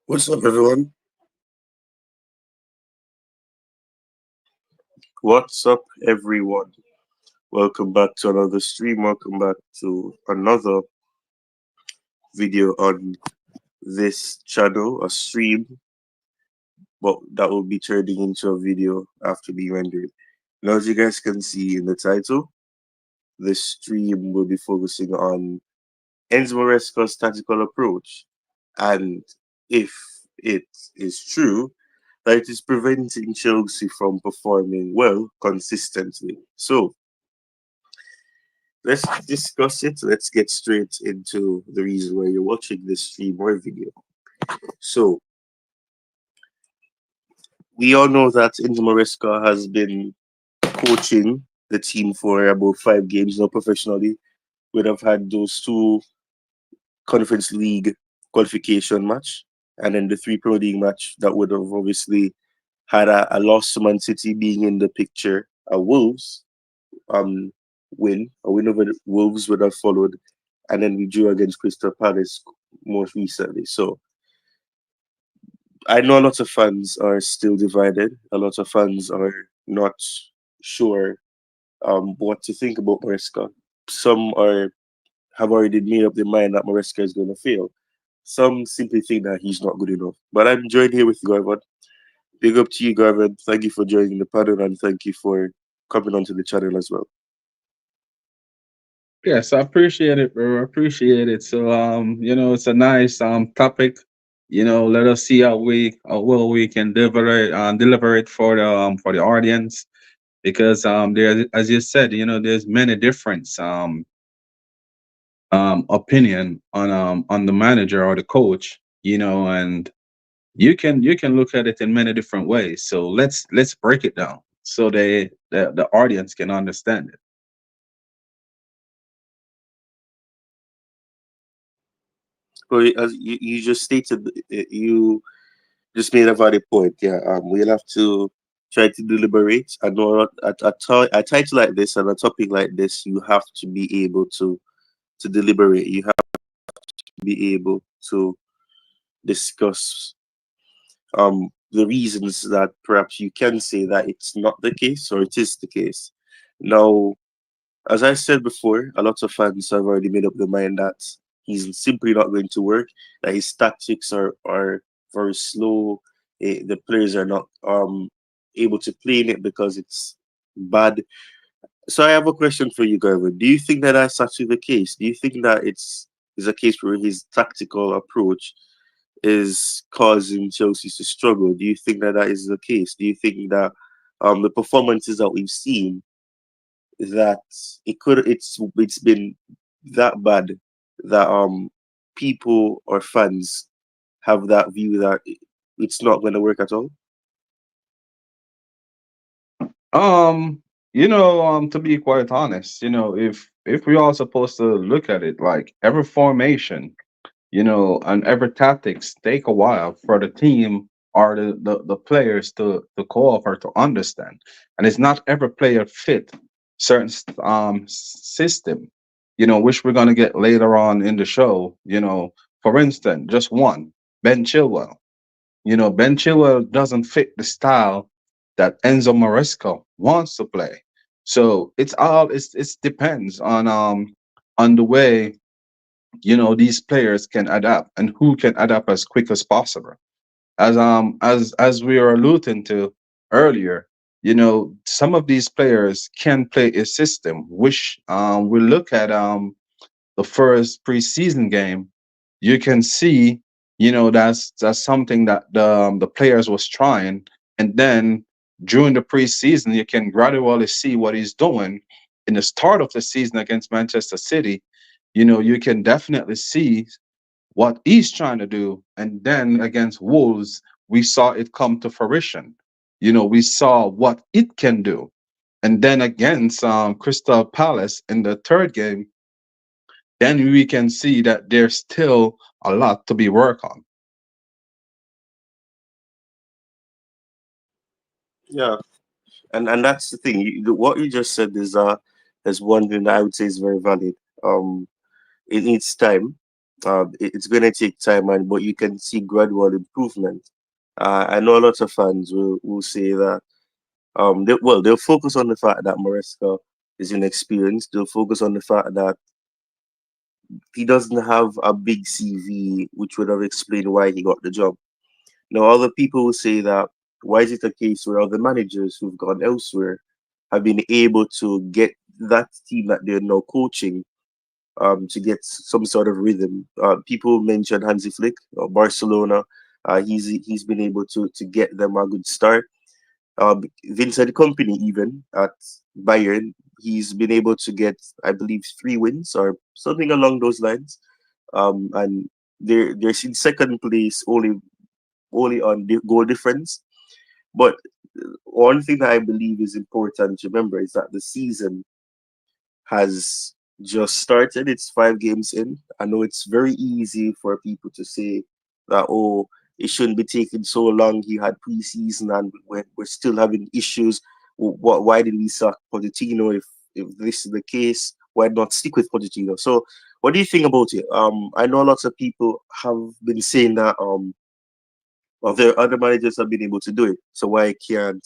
What's up, everyone? What's up, everyone? Welcome back to another stream. Welcome back to another video on this channel, a stream, but that will be turning into a video after being rendered. Now, as you guys can see in the title, this stream will be focusing on Enzo Maresca's tactical approach, and if it is true that it is preventing Chelsea from performing well consistently. So, let's discuss it. Let's get straight into the reason why you're watching this stream or video. So, we all know that Enzo Maresca has been coaching the team for about 5 games now professionally. We'd have had those two Conference League qualification match and then the three Pro League match that would have obviously had a loss to Man City being in the picture. A Wolves um a win over the Wolves would have followed, and then we drew against Crystal Palace most recently. So I know a lot of fans are still divided. A lot of fans are not sure what to think about Maresca. Some are have already made up their mind that Maresca is going to fail. Some simply think that he's not good enough. But I'm joined here with Garvin. Big up to you, Garvin. Thank you for joining the panel and thank you for coming onto the channel as well. Yes, I appreciate it, bro. I appreciate it. So, it's a nice topic. Let us see how well we can deliver it for the audience because there, as you said, there's many different opinion on the manager or the coach, and you can look at it in many different ways. So let's break it down so the audience can understand it. So as you just stated, you just made a valid point. Yeah, we'll have to try to deliberate. I know a title like this and a topic like this, you have to be able to deliberate. You have to be able to discuss the reasons that perhaps you can say that it's not the case or it is the case. Now, as I said before, a lot of fans have already made up their mind that he's simply not going to work, that his tactics are very slow, the players are not able to play in it because it's bad. So I have a question for you, Garvin. Do you think that that's actually the case? Do you think that is a case where his tactical approach is causing Chelsea to struggle? Do you think that that is the case? Do you think that the performances that we've seen that it's been that bad that people or fans have that view that it's not going to work at all? To be quite honest, if we are supposed to look at it like every formation, and every tactics take a while for the team or the players to cooperate to understand. And it's not every player fit certain system, which we're gonna get later on in the show. For instance, just one, Ben Chilwell. Ben Chilwell doesn't fit the style that Enzo Maresca wants to play. So it's depends on the way these players can adapt and who can adapt as quick as possible. As we were alluding to earlier, some of these players can play a system which we look at the first preseason game. You can see, that's something that the players was trying, and then during the preseason, you can gradually see what he's doing. In the start of the season against Manchester City, you can definitely see what he's trying to do, and then against Wolves, we saw it come to fruition. We saw what it can do, and then against Crystal Palace in the third game, then we can see that there's still a lot to be worked on. Yeah, and that's the thing. What you just said is one thing that I would say is very valid. It needs time. It's going to take time, and but you can see gradual improvement. I know a lot of fans will say that they'll focus on the fact that Maresca is inexperienced. They'll focus on the fact that he doesn't have a big CV, which would have explained why he got the job. Now, other people will say that why is it a case where other managers who've gone elsewhere have been able to get that team that they're now coaching to get some sort of rhythm. People mentioned Hansi Flick, Barcelona. He's been able to get them a good start. Vincent Company, even at Bayern, he's been able to get, I believe, 3 wins or something along those lines. And they're in second place only on the goal difference. But one thing that I believe is important to remember is that the season has just started. It's 5 games in. I know it's very easy for people to say that, oh, it shouldn't be taking so long. He had preseason and we're still having issues. Why did we sack Pochettino if this is the case? Why not stick with Pochettino? So, what do you think about it? I know lots of people have been saying that other managers have been able to do it. So why can't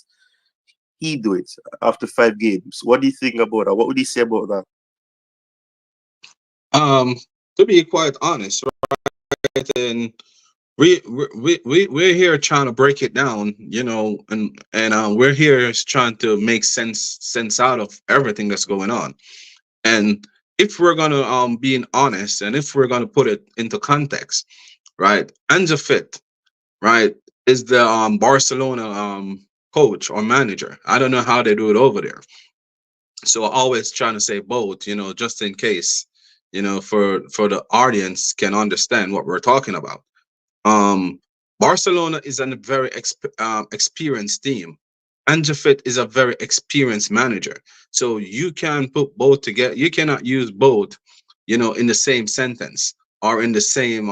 he do it after 5 games? What do you think about that? What would you say about that? Um, to be quite honest, right, and we're here trying to break it down, and we're here trying to make sense out of everything that's going on. And if we're gonna being honest, and if we're gonna put it into context, right, Ange Fit, right, is the Barcelona coach or manager. I don't know how they do it over there. So I always trying to say both, just in case, for the audience can understand what we're talking about. Um, Barcelona is a very experienced team. Ange is a very experienced manager. So you can put both together. You cannot use both, in the same sentence or in the same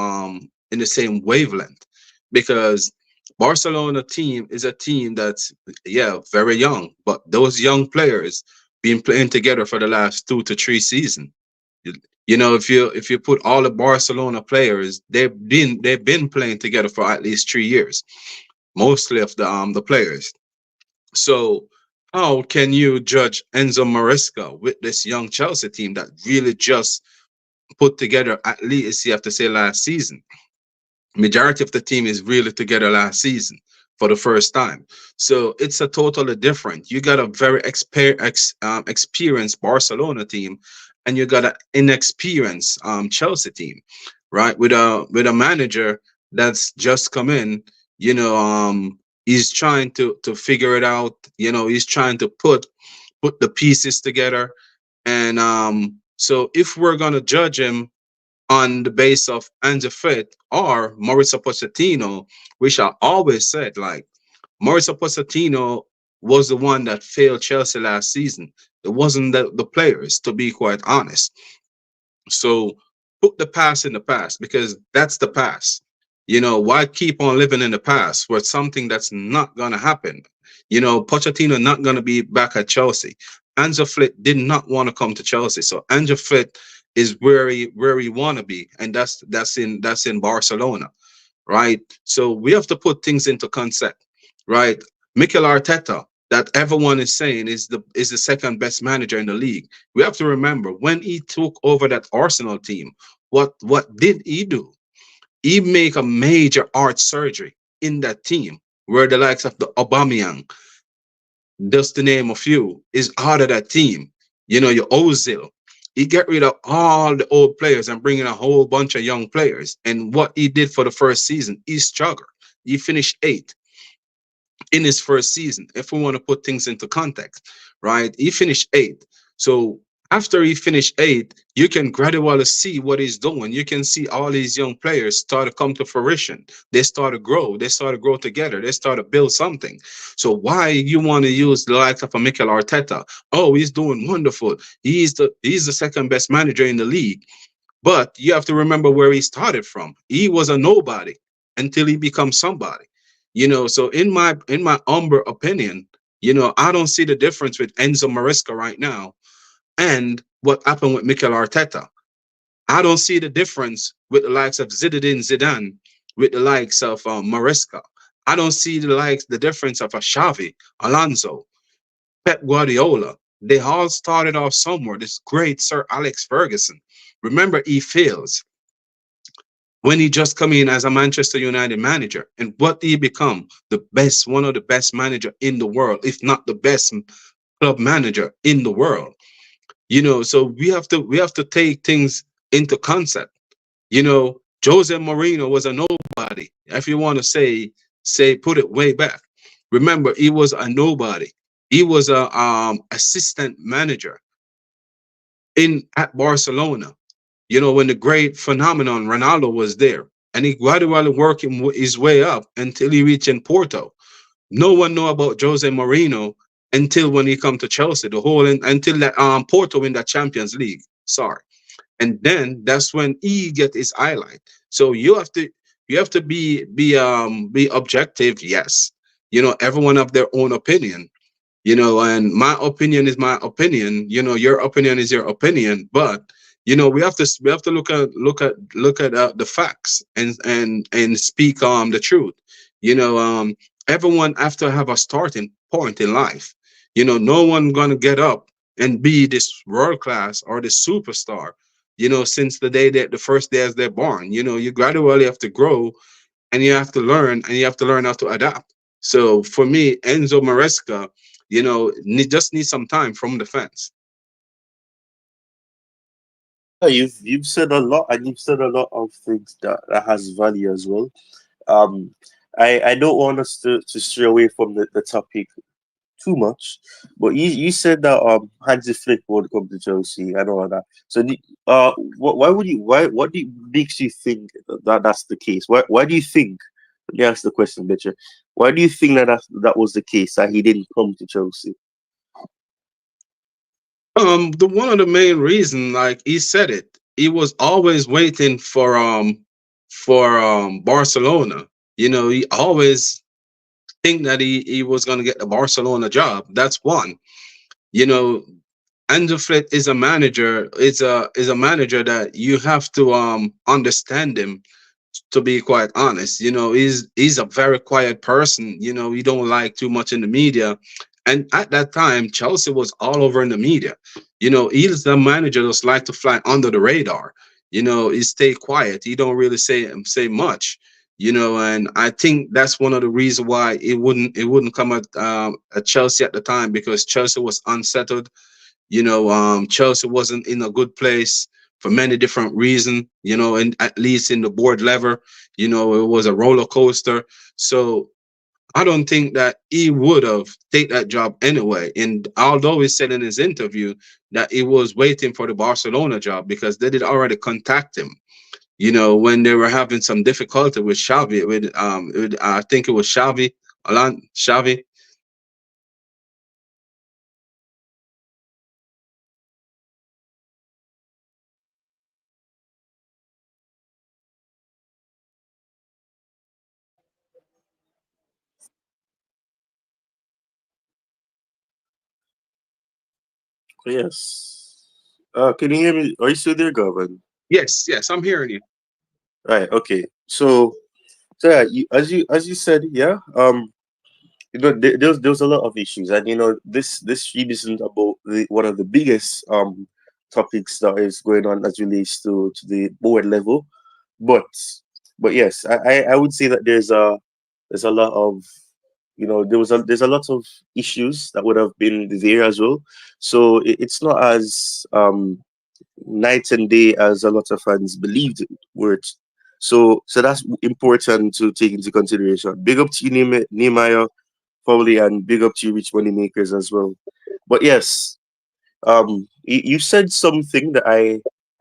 wavelength, because Barcelona team is a team that's, yeah, very young, but those young players been playing together for the last 2 to 3 seasons. You if you put all the Barcelona players, they've been playing together for at least 3 years, mostly of the players. So how can you judge Enzo Maresca with this young Chelsea team that really just put together, at least you have to say, last season? Majority of the team is really together last season for the first time. So it's a totally different. You got a very experienced Barcelona team, and you got an inexperienced Chelsea team, right? With a manager that's just come in. He's trying to figure it out. He's trying to put the pieces together, and so if we're gonna judge him on the base of Ange Flick or Mauricio Pochettino, which I always said, like, Mauricio Pochettino was the one that failed Chelsea last season. It wasn't the players, to be quite honest. So put the past in the past, because that's the past. Why keep on living in the past with something that's not gonna happen? Pochettino not gonna be back at Chelsea. Ange Flick did not want to come to Chelsea, so Ange Flick is where he want to be, and that's in Barcelona, right? So we have to put things into concept, right? Mikel Arteta, that everyone is saying is the second best manager in the league. We have to remember when he took over that Arsenal team, what did he do? He make a major art surgery in that team, where the likes of the Aubameyang, just to name a few, is out of that team. Your Ozil. He get rid of all the old players and bring in a whole bunch of young players. And what he did for the first season, he struggled. He finished eighth in his first season, if we want to put things into context, right? He finished eighth. So after he finished eighth, you can gradually see what he's doing. You can see all these young players start to come to fruition. They start to grow. They start to grow together. They start to build something. So why you want to use the likes of a Mikel Arteta? Oh, he's doing wonderful. He's the second best manager in the league. But you have to remember where he started from. He was a nobody until he becomes somebody. So in my humble opinion, I don't see the difference with Enzo Maresca right now and what happened with Mikel Arteta. I don't see the difference with the likes of Zinedine Zidane, with the likes of Maresca. I don't see the difference of a Xavi, Alonso, Pep Guardiola. They all started off somewhere. This great Sir Alex Ferguson. Remember, he fails when he just come in as a Manchester United manager. And what did he become? The best, one of the best manager in the world, if not the best club manager in the world. So we have to take things into concept. Jose Mourinho was a nobody. If you want to say put it way back. Remember, he was a nobody. He was a assistant manager in at Barcelona. When the great phenomenon Ronaldo was there, and he gradually worked his way up until he reached in Porto. No one know about Jose Mourinho until when he come to Chelsea. The whole until that Porto in the Champions League. Sorry, and then that's when he get his highlight. So you have to be objective. Yes, everyone have their own opinion, and my opinion is my opinion. Your opinion is your opinion, but we have to look at the facts and speak the truth. Everyone have to have a starting point in life. No one gonna get up and be this world class or this superstar. Since the day that the first day as they're born. You gradually have to grow, and you have to learn, and you have to learn how to adapt. So for me, Enzo Maresca, just need some time from the fence. Yeah, you've said a lot, and you've said a lot of things that has value as well. Um, I don't want us to stray away from the topic too much, but you said that Hansi Flick won't come to Chelsea and all that. So why would you what makes you think that that's the case? Why do you think? Let me ask the question, Mitchell. Why do you think that was the case that he didn't come to Chelsea? The one of the main reason, like he said it, he was always waiting for Barcelona. He always think that he was gonna get the Barcelona job. That's one. You know, Andrew Flick is a manager. Is a manager that you have to understand him. To be quite honest, he's a very quiet person. He don't like too much in the media. And at that time, Chelsea was all over in the media. He's the manager that's like to fly under the radar. He stay quiet. He don't really say much. And I think that's one of the reasons why it wouldn't come at Chelsea at the time, because Chelsea was unsettled. Chelsea wasn't in a good place for many different reasons, and at least in the board level, it was a roller coaster. So I don't think that he would have take that job anyway. And although he said in his interview that he was waiting for the Barcelona job because they did already contact him, when they were having some difficulty with Xavi, I think it was Xavi, Alan Xavi. Yes. Can you hear me? Are you still there, Gavin? Yes, yes, I'm hearing you. Right. Okay. So yeah, as you said, yeah. There's a lot of issues, and this stream isn't about one of the biggest topics that is going on as relates to the board level, but yes, I would say that there's a lot of there's a lot of issues that would have been there as well. So it's not as night and day as a lot of fans believed it were. So that's important to take into consideration. Big up to you, Nehemiah, probably, and big up to you, Rich Money Makers, as well. But yes, you said something that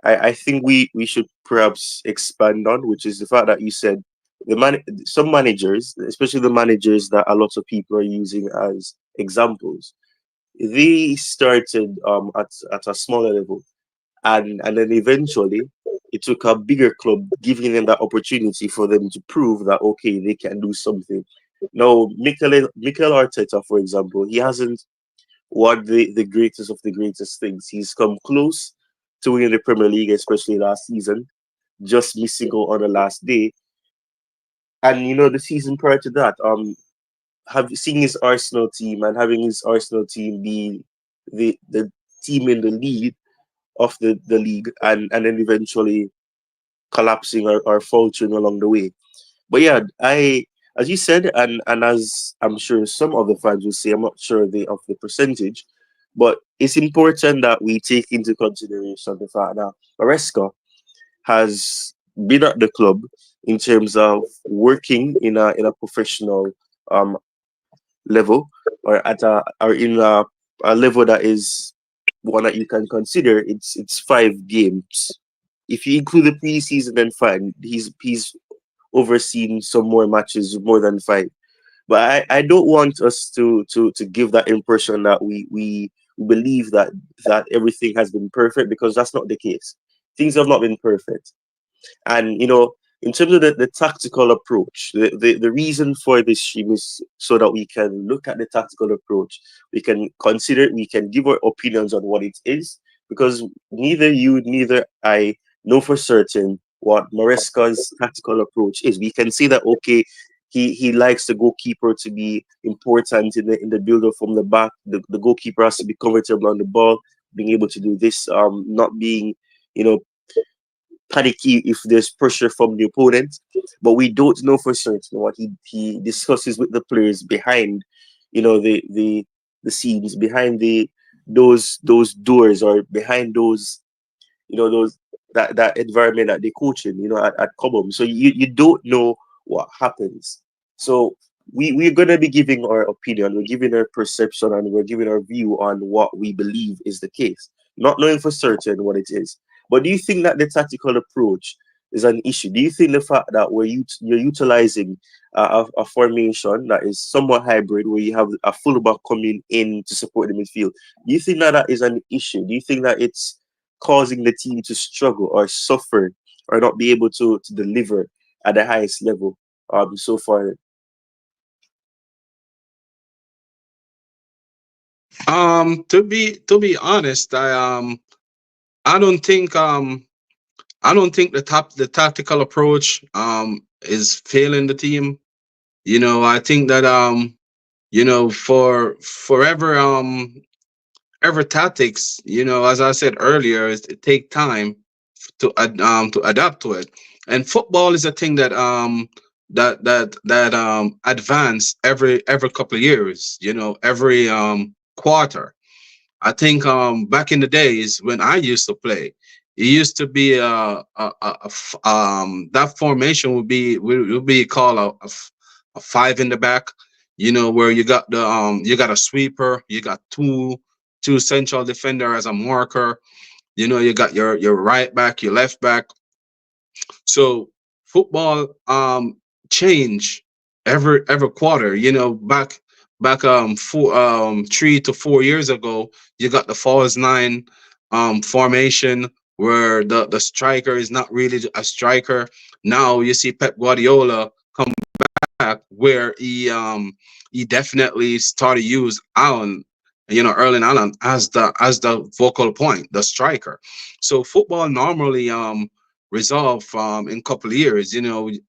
I think we should perhaps expand on, which is the fact that you said some managers, especially the managers that a lot of people are using as examples, they started at a smaller level, and then eventually it took a bigger club giving them that opportunity for them to prove that okay, they can do something. Now, Mikel Arteta, for example, he hasn't won the greatest of the greatest things. He's come close to win the Premier League, especially last season, just missing out on the last day. And the season prior to that, seeing his Arsenal team and having his Arsenal team be the team in the lead of the league, and then eventually collapsing or faltering along the way. But yeah, as you said, and as I'm sure some other fans will say, I'm not sure of the percentage, but it's important that we take into consideration the fact that Maresca has been at the club in terms of working in a professional um level, or at in a level that is one that you can consider. It's 5 games. If you include the preseason, then fine. He's overseen some more matches, more than 5. But I don't want us to give that impression that we believe that everything has been perfect, because that's not the case. Things have not been perfect. And in terms of the tactical approach, the reason for this stream is so that we can look at the tactical approach. We can consider it, we can give our opinions on what it is, because neither you, neither I know for certain what Maresca's tactical approach is. We can say that, okay, he likes the goalkeeper to be important in the build up from the back. The goalkeeper has to be comfortable on the ball, being able to do this, not being, you know, panicky if there's pressure from the opponent. But we don't know for certain what he discusses with the players behind, the scenes, behind those doors, or behind those that environment that they coach in, at Cobham. So you don't know what happens. So we're gonna be giving our opinion, we're giving our perception, and we're giving our view on what we believe is the case, not knowing for certain what it is. But do you think that the tactical approach is an issue? Do you think the fact that you're utilizing a formation that is somewhat hybrid, where you have a fullback coming in to support the midfield, do you think that that is an issue? Do you think that it's causing the team to struggle or suffer or not be able to deliver at the highest level so far? To be honest, I don't think the tactical approach is failing the team. I think that for forever ever tactics, as I said earlier, it take time to adapt to it. And football is a thing that advance every couple of years, every quarter. I think back in the days when I used to play, it used to be that formation would be called a five in the back, where you got a sweeper, you got two central defender as a marker, you got your right back, your left back. So football change every quarter. Back 3 to 4 years ago, you got the false nine formation, where the striker is not really a striker. Now you see Pep Guardiola come back, where he definitely started use Allen, Erling Allen as the vocal point, the striker. So football normally resolve in couple of years.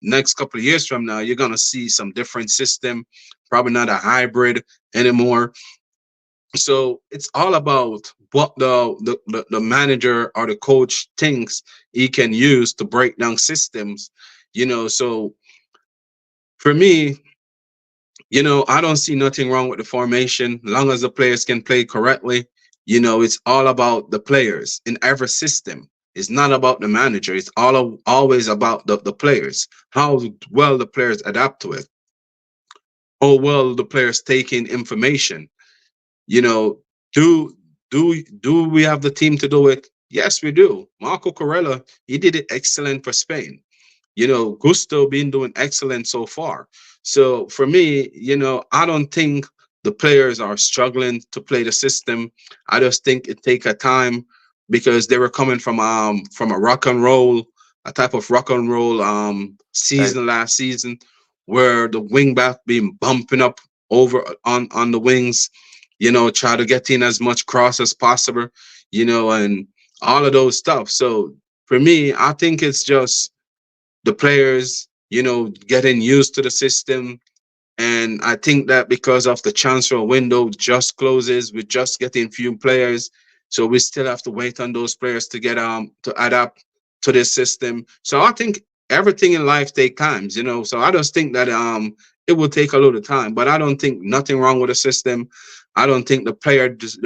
Next couple of years from now, you're gonna see some different system, probably not a hybrid anymore. So it's all about what the manager or the coach thinks he can use to break down systems. So for me, I don't see nothing wrong with the formation, long as the players can play correctly. It's all about the players in every system. It's not about the manager. It's always about the players, how well the players adapt to it, how well the players take in information. You know, do do we have the team to do it? Yes, we do. Marco Corella, he did it excellent for Spain. Gusto been doing excellent so far. So for me, I don't think the players are struggling to play the system. I just think it take a time, because they were coming from a rock and roll, a type of rock and roll Right. season last season, where the wing back been bumping up over on the wings, try to get in as much cross as possible, and all of those stuff. So for me, I think it's just the players, getting used to the system. And I think that because of the transfer window just closes, we're just getting few players. So we still have to wait on those players to get to adapt to this system. So I think everything in life take times. So I just think that it will take a little time. But I don't think nothing wrong with the system. I don't think the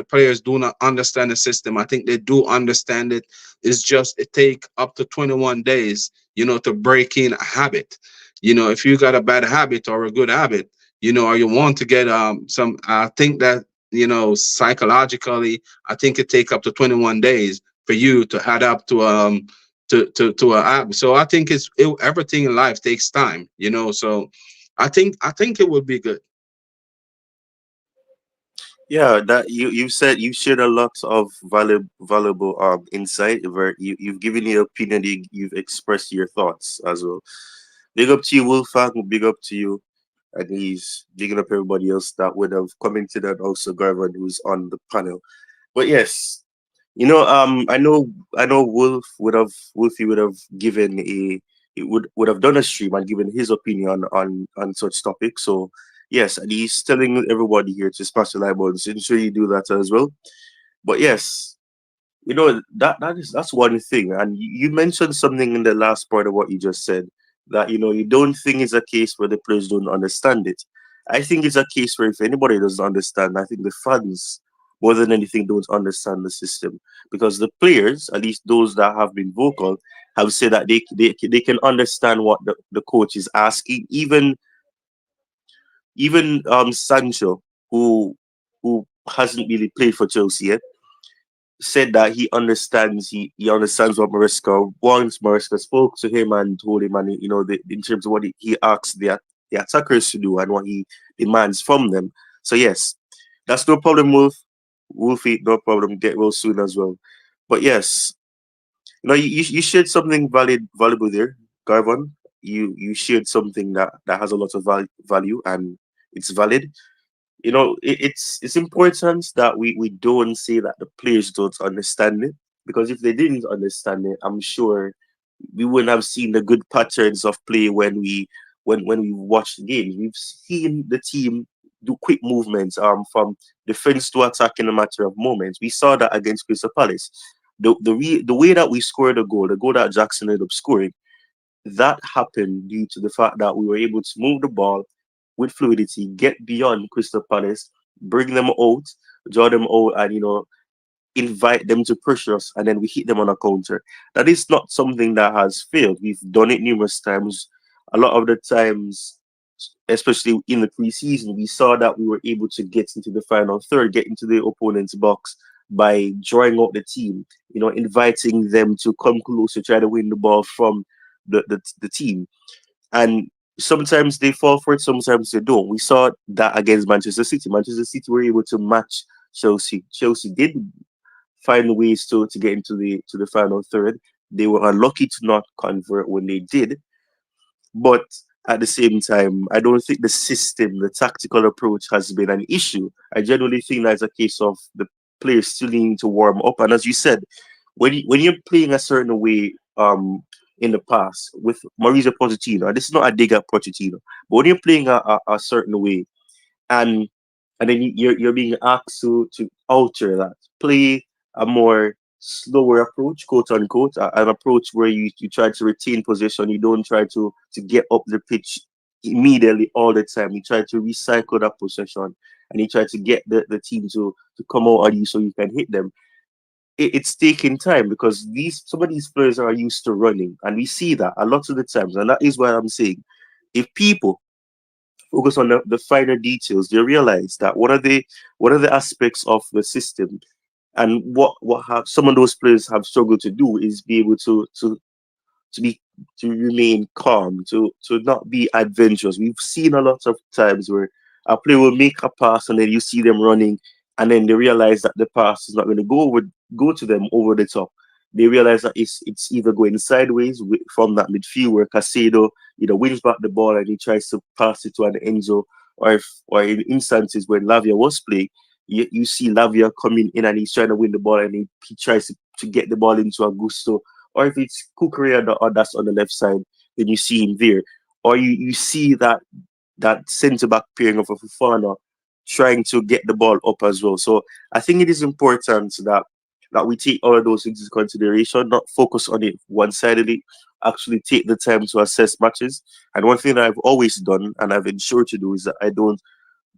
players do not understand the system. I think they do understand it. It's just it take up to 21 days, to break in a habit. If you got a bad habit or a good habit, or you want to get some, I think that, psychologically, I think it take up to 21 days for you to head up to a app. So I think everything in life takes time. So I think it would be good. Yeah, that you said you shared a lot of valuable insight. Where you've given your opinion, you've expressed your thoughts as well. Big up to you, Wolfgang. Big up to you, and he's bigging up everybody else that would have commented, and also Garvin who's on the panel. But yes, I know Wolfie would have given he would have done a stream and given his opinion on such topics. So yes, and he's telling everybody here to smash the like buttons. Ensure you do that as well. But yes, that's one thing. And you mentioned something in the last part of what you just said, that you don't think it's a case where the players don't understand it. I think it's a case where if anybody doesn't understand, I think the fans more than anything don't understand the system, because the players, at least those that have been vocal, have said that they can understand what the coach is asking. Even Sancho, who hasn't really played for Chelsea yet, said that he understands what Maresca wants. Maresca spoke to him and told him, and in terms of what he asks the attackers to do and what he demands from them. So yes, that's no problem, Wolfie, no problem. Get well soon as well. But yes, you shared something valuable there, Garvin. You shared something that has a lot of value, and it's valid. It's important that we don't say that the players don't understand it, because if they didn't understand it, I'm sure we wouldn't have seen the good patterns of play when we watch the games. We've seen the team do quick movements from defense to attack in a matter of moments. We saw that against Crystal Palace. The way that we scored the goal that Jackson ended up scoring, that happened due to the fact that we were able to move the ball with fluidity, get beyond Crystal Palace, bring them out, draw them out, and invite them to pressure us, and then we hit them on a counter. That is not something that has failed. We've done it numerous times. A lot of the times, especially in the preseason, we saw that we were able to get into the final third, get into the opponent's box by drawing out the team, inviting them to come close to try to win the ball from the team. And sometimes they fall for it, sometimes they don't. We saw that against Manchester City. Manchester City were able to match Chelsea. Chelsea did find ways to get into the final third. They were unlucky to not convert when they did. But at the same time, I don't think the system, the tactical approach has been an issue. I generally think that's a case of the players still needing to warm up. And as you said, when you're playing a certain way in the past with Mauricio Pochettino, and this is not a dig at Pochettino, but when you're playing a certain way, and then you're being asked to alter that, play a more slower approach, quote unquote, an approach where you try to retain possession. You don't try to get up the pitch immediately all the time. You try to recycle that possession, and you try to get the team to come out at you so you can hit them. It's taking time because some of these players are used to running, and we see that a lot of the times, and that is why I'm saying, if people focus on the finer details, they realize that one of the aspects of the system, and what have some of those players have struggled to do, is be able to be to remain calm, to not be adventurous. We've seen a lot of times where a player will make a pass and then you see them running, and then they realize that the pass is not going to go to them over the top. They realize that it's either going sideways from that midfield where Casado wins back the ball and he tries to pass it to an Enzo, or in instances when Lavia was playing, you see Lavia coming in and he's trying to win the ball and he tries to get the ball into Augusto, or if it's Kukurea or that's on the left side, then you see him there, or you see that centre back pairing of a Fofana trying to get the ball up as well. So I think it is important that we take all of those things into consideration, not focus on it one sidedly, actually take the time to assess matches. And one thing that I've always done and I've ensured to do is that I don't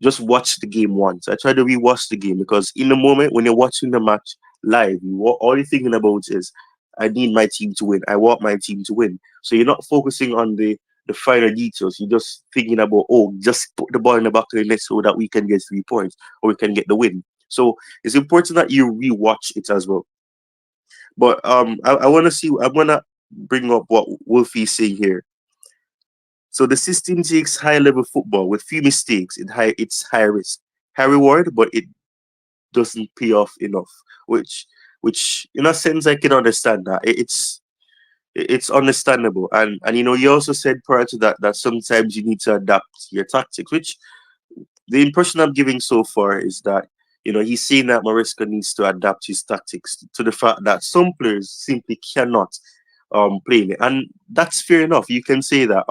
just watch the game once. I try to rewatch the game, because in the moment when you're watching the match live, all you're thinking about is, I need my team to win. I want my team to win. So you're not focusing on the finer details. You're just thinking about, oh, just put the ball in the back of the net so that we can get 3 points or we can get the win. So it's important that you rewatch it as well. But I want to see. I want to bring up what Wolfie's saying here. So the system takes high level football with few mistakes. It's high risk, high reward, but it doesn't pay off enough. Which in a sense I can understand that. It's understandable. And you also said prior to that that sometimes you need to adapt your tactics, which the impression I'm giving so far is that he's saying that Maresca needs to adapt his tactics to the fact that some players simply cannot play in it. And that's fair enough. You can say that.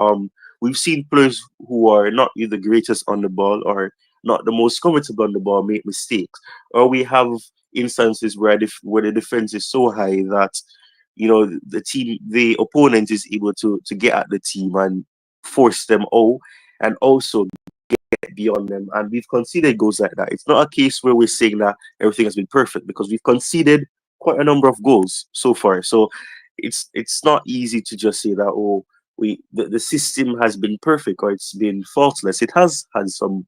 We've seen players who are not the greatest on the ball or not the most comfortable on the ball make mistakes. Or we have instances where the defense is so high that the opponent is able to get at the team and force them out, and also get beyond them. And we've conceded goals like that. It's not a case where we're saying that everything has been perfect, because we've conceded quite a number of goals so far. So it's not easy to just say that, oh, the system has been perfect or it's been faultless. It has had some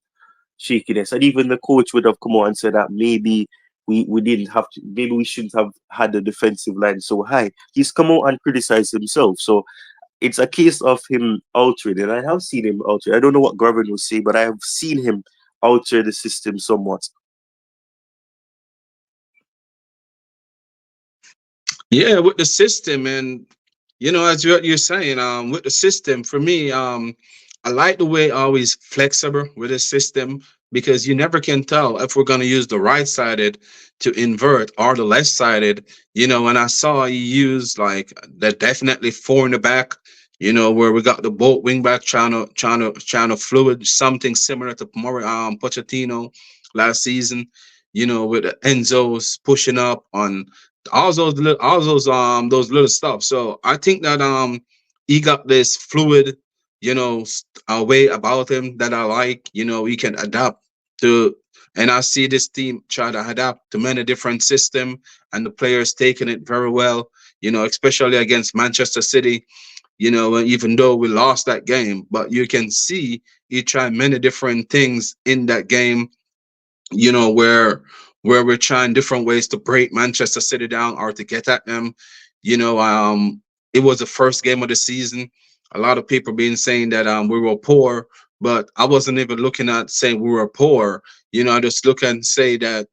shakiness, and even the coach would have come out and said that maybe we didn't have to, maybe we shouldn't have had the defensive line so high. He's come out and criticized himself. So it's a case of him altering, and I have seen him alter. I don't know what Garvin will say, but I have seen him alter the system somewhat. Yeah, with the system, and as you're saying, with the system, for me, I like the way always flexible with the system, because you never can tell if we're gonna use the right sided to invert or the left sided. When I saw he used like that, definitely four in the back. Where we got the both wing back trying to fluid something similar to Pochettino last season. With the Enzo's pushing up on those little stuff. So I think that he got this fluid, way about him that I like. He can adapt to, and I see this team try to adapt to many different system, and the players taking it very well. Especially against Manchester City. Even though we lost that game, but you can see he tried many different things in that game, where we're trying different ways to break Manchester City down or to get at them. It was the first game of the season. A lot of people been saying that we were poor, but I wasn't even looking at saying we were poor. I just look and say that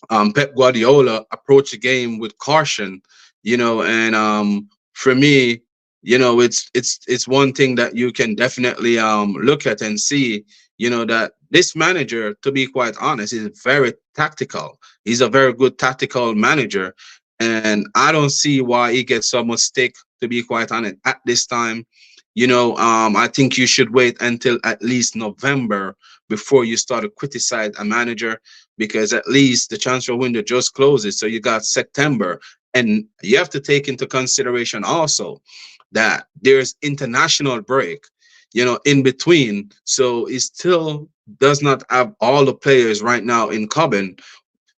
Pep Guardiola approached the game with caution, and for me, it's one thing that you can definitely look at and see, that this manager, to be quite honest, is very tactical. He's a very good tactical manager, and I don't see why he gets so much stick, to be quite honest, at this time. I think you should wait until at least November before you start to criticize a manager, because at least the transfer window just closes. So you got September, and you have to take into consideration also that there's international break, in between. So it still does not have all the players right now in Coben,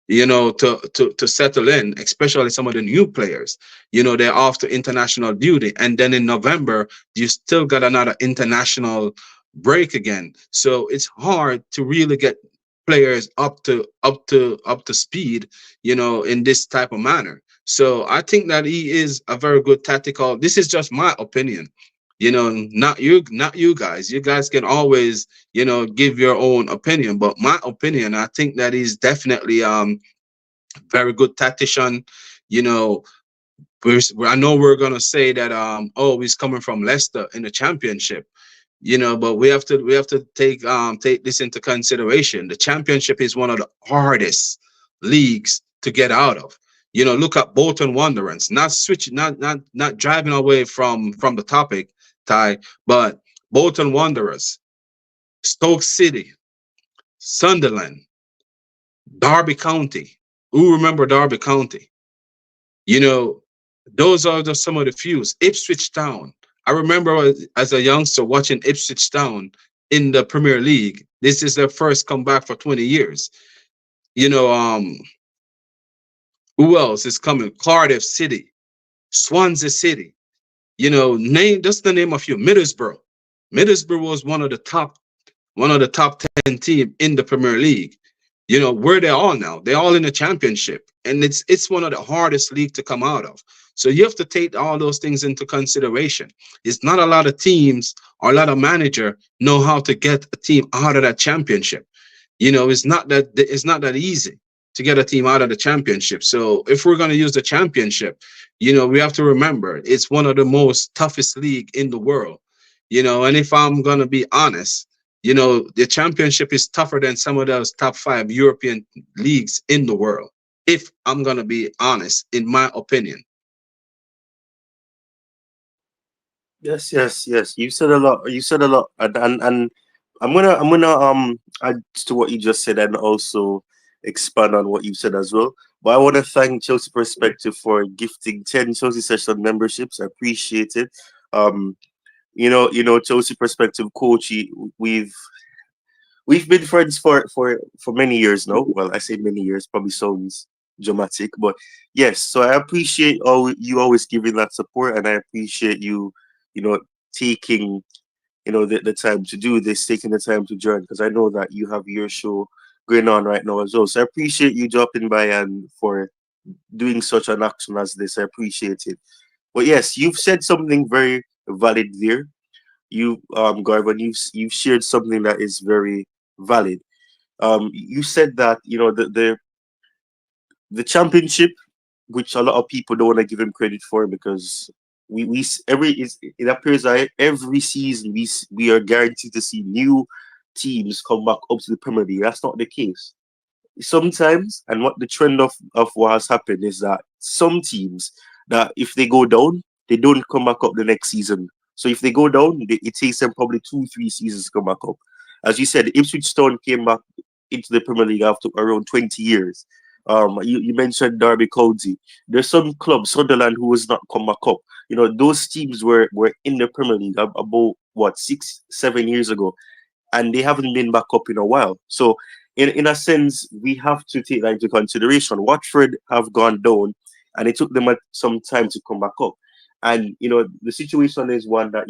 to settle in, especially some of the new players. They're off to international duty, and then in November you still got another international break again. So it's hard to really get players up to speed, in this type of manner. So I think that he is a very good tactical. This is just my opinion. Not you guys. You guys can always, give your own opinion. But my opinion, I think that he's definitely very good tactician. You know, I know we're gonna say that oh, he's coming from Leicester in the championship. But we have to take this into consideration. The championship is one of the hardest leagues to get out of. Look at Bolton Wanderers. Not switching, not driving away from the topic, Ty, but Bolton Wanderers, Stoke City, Sunderland, Derby County. Who remember Derby County? You know, those are just some of the fews. Ipswich Town. I remember as a youngster watching Ipswich Town in the Premier League. This is their first comeback for 20 years. You know, who else is coming? Cardiff City, Swansea City. Name just the name of few. Middlesbrough. Middlesbrough was one of the top 10 team in the Premier League. Where they're all now. They're all in the championship. And it's one of the hardest league to come out of. So you have to take all those things into consideration. It's not a lot of teams or a lot of manager know how to get a team out of that championship. It's not that easy to get a team out of the championship. So if we're going to use the championship, we have to remember it's one of the most toughest league in the world. And if I'm going to be honest, the championship is tougher than some of those top 5 European leagues in the world. If I'm going to be honest, in my opinion. Yes, yes, yes. You said a lot. You said a lot, and I'm gonna add to what you just said and also expand on what you said as well. But I want to thank Chelsea Perspective for gifting 10 Chelsea Session memberships. I appreciate it. Um, Chelsea Perspective coach. We've been friends for many years now. Well, I say many years, probably sounds dramatic, but yes. So I appreciate all you always giving that support, and I appreciate you, you know, taking the time to do this, taking the time to join, because I know that you have your show going on right now as well. So I appreciate you dropping by and for doing such an action as this. I appreciate it. But yes, you've said something very valid there. Garvan, you've shared something that is very valid. You said that the championship, which a lot of people don't want to give him credit for, because it appears that every season we are guaranteed to see new teams come back up to the Premier League. That's not the case. Sometimes, and what the trend of what has happened is that some teams, that if they go down, they don't come back up the next season. So if they go down, it takes them probably 2-3 seasons to come back up. As you said, Ipswich Town came back into the Premier League after around 20 years. You mentioned Derby County. There's some clubs, Sunderland, who has not come back up. Those teams were in the Premier League about what 6-7 years ago, and they haven't been back up in a while. So in a sense, we have to take that into consideration. Watford have gone down, and it took them some time to come back up. And the situation is one that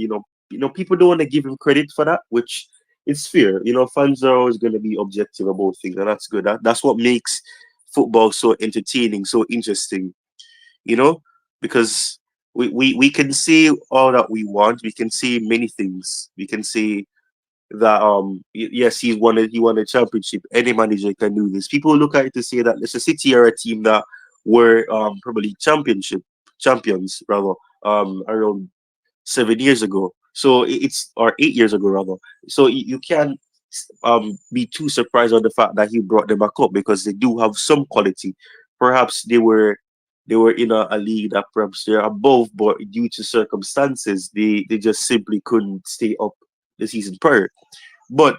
people don't want to give him credit for that, which it's fair. Fans are always going to be objective about things, and that's good. That's what makes football so entertaining, so interesting. Because we can say all that we want. We can say many things. We can say that yes, he won a championship. Any manager can do this. People look at it to say that Leicester City are a team that were probably championship champions rather around 7 years ago. So it's or 8 years ago rather. So you can't be too surprised on the fact that he brought them back up, because they do have some quality. Perhaps they were in a league that perhaps they're above, but due to circumstances, they just simply couldn't stay up the season prior. But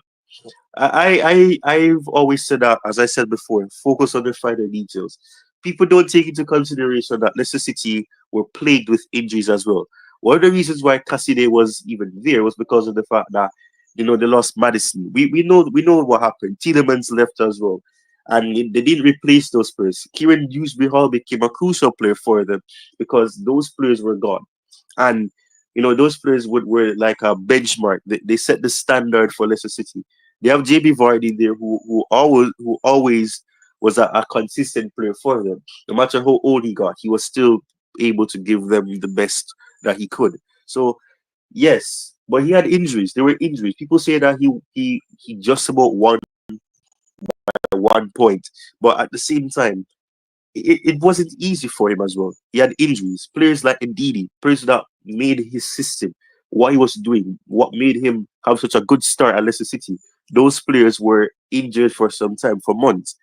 I've always said that, as I said before, focus on the finer details. People don't take into consideration that Leicester City were plagued with injuries as well. One of the reasons why Cassidy was even there was because of the fact that they lost Madison. We know what happened. Tielemans left as well, and they didn't replace those players. Kieran Dewsbury Hall became a crucial player for them because those players were gone, and those players were like a benchmark. They set the standard for Leicester City. They have JB Vardy there, who always was a consistent player for them. No matter how old he got, he was still able to give them the best that he could. So yes, but he had injuries. There were injuries. People say that he just about won at one point, but at the same time, it wasn't easy for him as well. He had injuries. Players like Ndidi, players that made his system, what he was doing, what made him have such a good start at Leicester City. Those players were injured for some time, for months,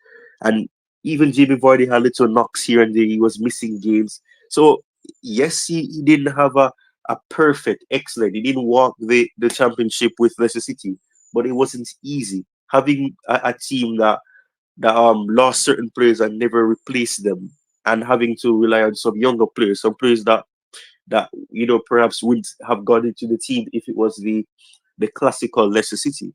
and Even Jamie Vardy had little knocks here and there. He was missing games. So yes, he didn't have a perfect, excellent. He didn't walk the championship with Leicester City, but it wasn't easy. Having a team that lost certain players and never replaced them, and having to rely on some younger players, some players that perhaps wouldn't have gone into the team if it was the classical Leicester City.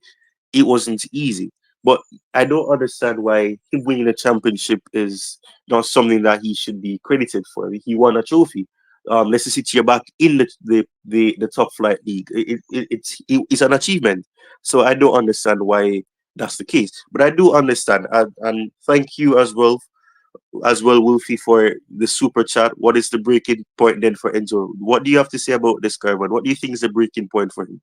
It wasn't easy. But I don't understand why him winning a championship is not something that he should be credited for. He won a trophy. Leicester City are back in the top flight league. It's an achievement. So I don't understand why that's the case. But I do understand, and thank you as well, Wolfie, for the super chat. What is the breaking point then for Enzo? What do you have to say about this guy, man? What do you think is the breaking point for him?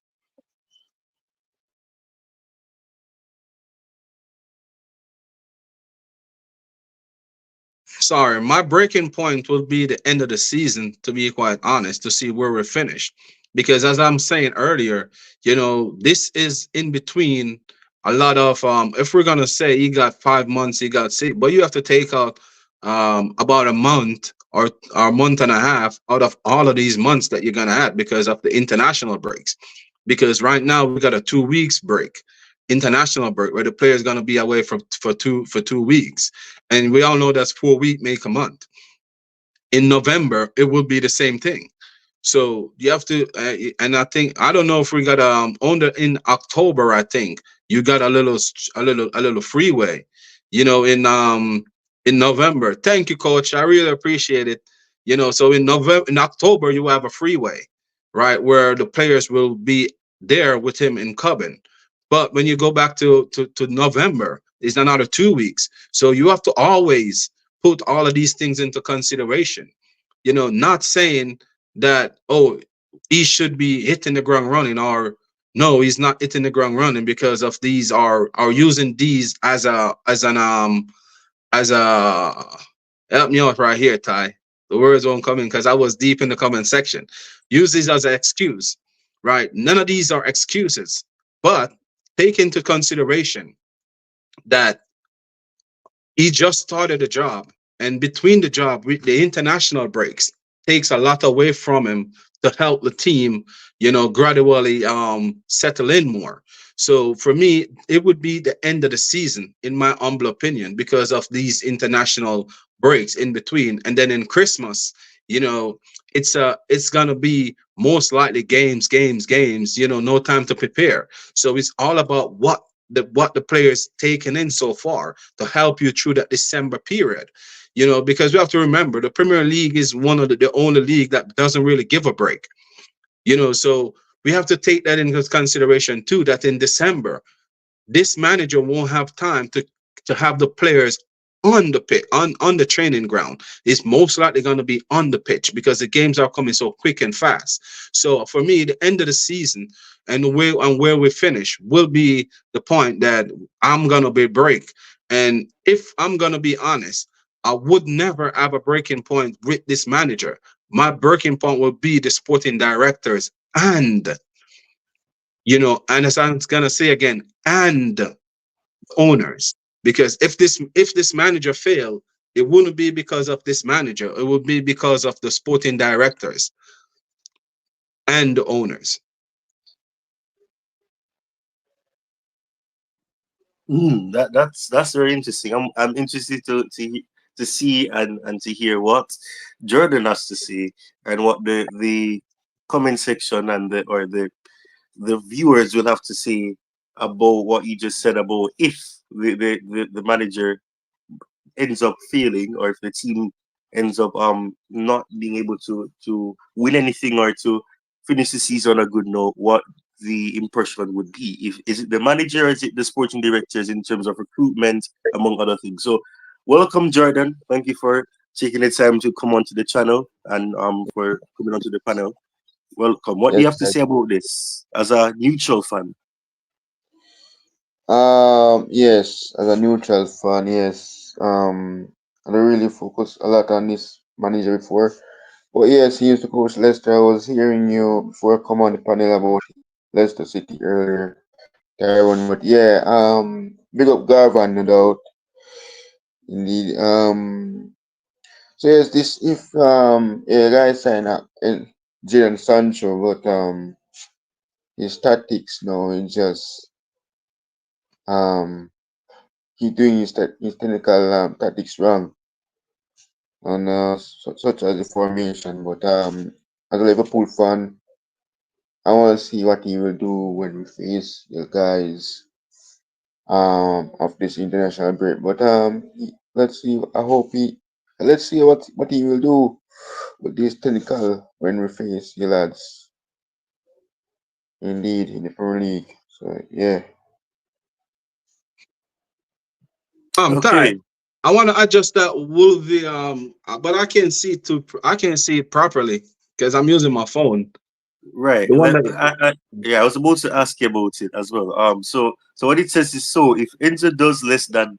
Sorry, my breaking point will be the end of the season, to be quite honest, to see where we're finished. Because as I'm saying earlier, this is in between a lot of if we're gonna say he got 5 months, he got six, but you have to take out about a month or a month and a half out of all of these months that you're gonna have because of the international breaks. Because right now we got a 2 weeks break, international break, where the player is gonna be away for 2 weeks, and we all know that's 4 week make a month. In November, it will be the same thing. So you have to, and I don't know if we got on the in October. I think you got a little freeway, in November. Thank you, Coach. I really appreciate it. So in October you have a freeway, right, where the players will be there with him in Cubbin. But when you go back to November, it's another 2 weeks. So you have to always put all of these things into consideration. Not saying that, oh, he should be hitting the ground running, or no, he's not hitting the ground running because of these are using these as a help me out right here, Ty. The words won't come in because I was deep in the comment section. Use these as an excuse, right? None of these are excuses, but take into consideration that he just started a job, and between the job, the international breaks takes a lot away from him to help the team, gradually settle in more. So for me, it would be the end of the season, in my humble opinion, because of these international breaks in between, and then in Christmas, you know, it's gonna be most likely games, games, games. No time to prepare. So it's all about what the players taken in so far to help you through that December period. Because we have to remember the Premier League is one of the only league that doesn't really give a break. So we have to take that into consideration too. That in December, this manager won't have time to have the players on the pitch, on the training ground. It's most likely going to be on the pitch because the games are coming so quick and fast. So for me, the end of the season and where we finish will be the point that I'm gonna be break. And if I'm gonna be honest, I would never have a breaking point with this manager. My breaking point will be the sporting directors and as I'm gonna say again, and owners. Because if this manager failed, it wouldn't be because of this manager. It would be because of the sporting directors and the owners. That's very interesting. I'm interested to see and to hear what Jordan has to say, and what the comment section and the viewers will have to say about what you just said about if the manager ends up failing, or if the team ends up not being able to win anything or to finish the season on a good note, what the impression would be. If is it the manager, or is it the sporting directors in terms of recruitment, among other things. So welcome, Jordan. Thank you for taking the time to come onto the channel, and for coming onto the panel. Welcome. What do you Yes. have to say about this as a neutral fan? Yes. As a neutral fan, yes. I don't really focus a lot on this manager before, but yes, he used to coach Leicester. I was hearing you before come on the panel about Leicester City earlier, Tyrone. But yeah, big up Garvan, no doubt. indeed. So yes, this if a guy sign up and Jadon Sancho, but his tactics now is just um he doing his technical tactics wrong on such as the formation. But as a Liverpool fan, I want to see what he will do when we face the guys of this international break. But let's see. I hope he. Let's see what he will do with this technical when we face the lads. Indeed, in the Premier League. So yeah. Ty, Okay, I want to adjust that Wolvie, but I can't see it properly because I'm using my phone. right. The one that Yeah, I was about to ask you about it as well. So what it says is, so if Enzo does less than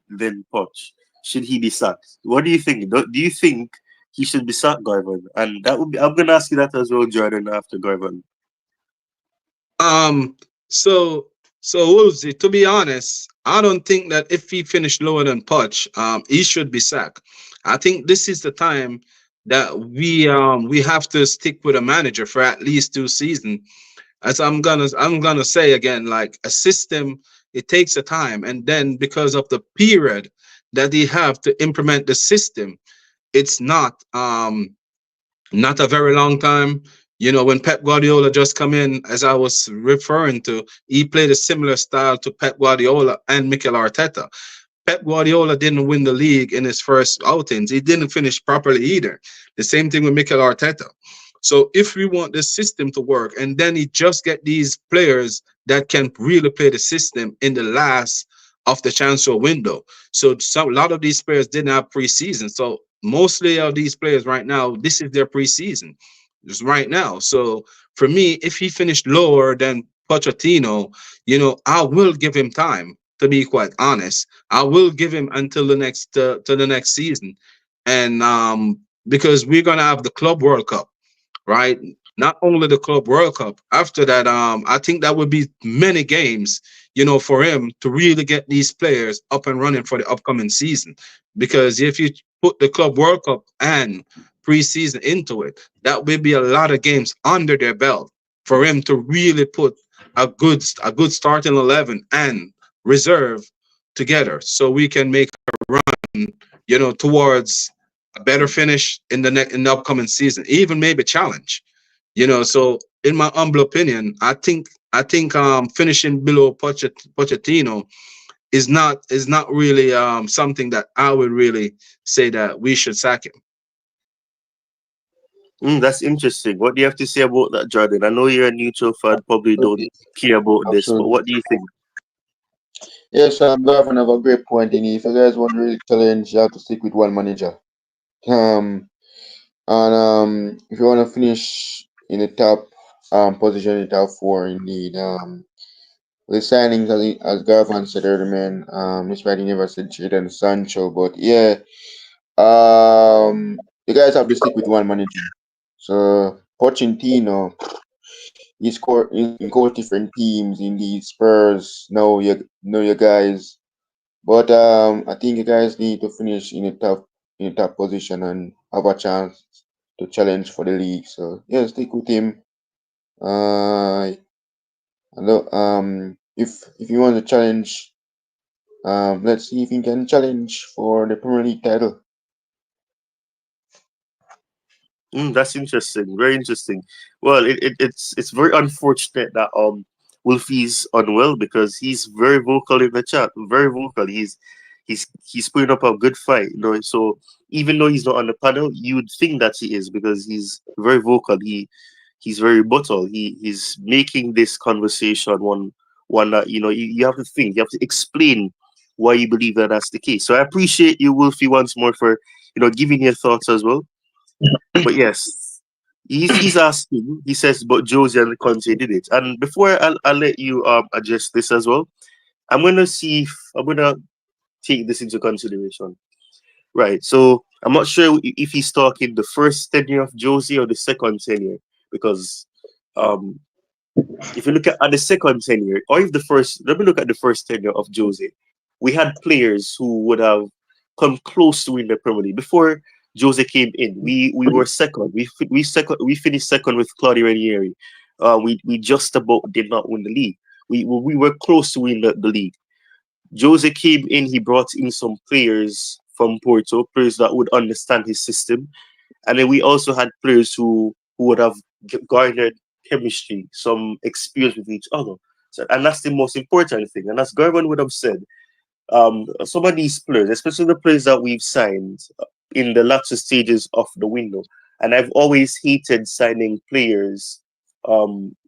Poch, should he be sacked? What do you think? Do you think he should be sacked, Garvan? And that would be, I'm gonna ask you that as well, Jordan, after Garvan. um so Wolvesy, to be honest, I don't think that if he finished lower than Poch, he should be sacked. I think this is the time that we have to stick with a manager for at least 2 seasons. As I'm gonna say again, like a system, it takes a time, and then because of the period that they have to implement the system, it's not a very long time. When Pep Guardiola just come in, as I was referring to, he played a similar style to Pep Guardiola and Mikel Arteta. Pep Guardiola didn't win the league in his first outings. He didn't finish properly either. The same thing with Mikel Arteta. So if we want the system to work, and then he just get these players that can really play the system in the last of the transfer window. So a lot of these players didn't have preseason. So mostly of these players right now, this is their preseason, just right now. So for me, if he finished lower than Pochettino, I will give him time. To be quite honest, I will give him until the next season, and because we're gonna have the Club World Cup, right? Not only the Club World Cup. After that, I think that would be many games, for him to really get these players up and running for the upcoming season. Because if you put the Club World Cup and preseason into it, that will be a lot of games under their belt for him to really put a good starting 11 and reserve together, so we can make towards a better finish in the upcoming season, even maybe challenge. So in my humble opinion, I think finishing below Pochettino is not really something that I would really say that we should sack him. That's interesting. What do you have to say about that, Jordan? I know you're a neutral fan, probably don't Absolutely. care about this, but Absolutely. what do you think? Yes, Gavin have a great point in it. If you guys want to really challenge, you have to stick with one manager. Um, and if you want to finish in the top position, in the top four, indeed. With the signings, as Gavin said earlier, man, this might never said Jadon Sancho, but yeah, you guys have to stick with one manager. So Pochettino, he coached different teams in the Spurs. Know your guys. But I think you guys need to finish in a top position and have a chance to challenge for the league. So yeah, stick with him. If you want to challenge, let's see if he can challenge for the Premier League title. That's interesting. Very interesting. Well, it's very unfortunate that Wolfie's unwell because he's very vocal in the chat. Very vocal. He's putting up a good fight. So even though he's not on the panel, you would think that he is because he's very vocal. He's very bottle. He's making this conversation one that you have to think. You have to explain why you believe that that's the case. So I appreciate you, Wolfie, once more for giving your thoughts as well. But yes, he's asking. He says, but Josie and Conte did it. And before I'll let you address this as well, I'm gonna take this into consideration. Right. So I'm not sure if he's talking the first tenure of Josie or the second tenure, because um if you look at the second tenure, or if the first, let me look at the first tenure of Jose. We had players who would have come close to winning the Premier League. Before Jose came in, we were second. We finished second with Claudio Ranieri. We just about did not win the league. We were close to winning the league. Jose came in, he brought in some players from Porto, players that would understand his system. And then we also had players who would have garnered chemistry, some experience with each other. So, and that's the most important thing. And as Garvan would have said, some of these players, especially the players that we've signed in the latter stages of the window, and I've always hated signing players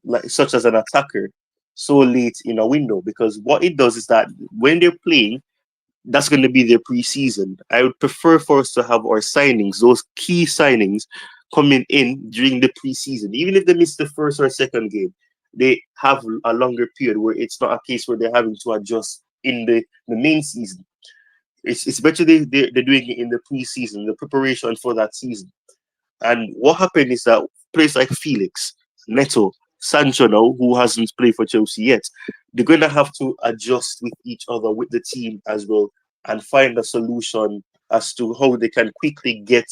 like such as an attacker so late in a window, because what it does is that when they're playing, that's going to be their preseason. I would prefer for us to have our signings, those key signings, coming in during the preseason. Even if they miss the first or second game, they have a longer period where it's not a case where they're having to adjust in the main season. It's better they're doing it in the preseason, the preparation for that season. And what happened is that players like Felix, Neto, Sancho now, who hasn't played for Chelsea yet, they're going to have to adjust with each other, with the team as well, and find a solution as to how they can quickly get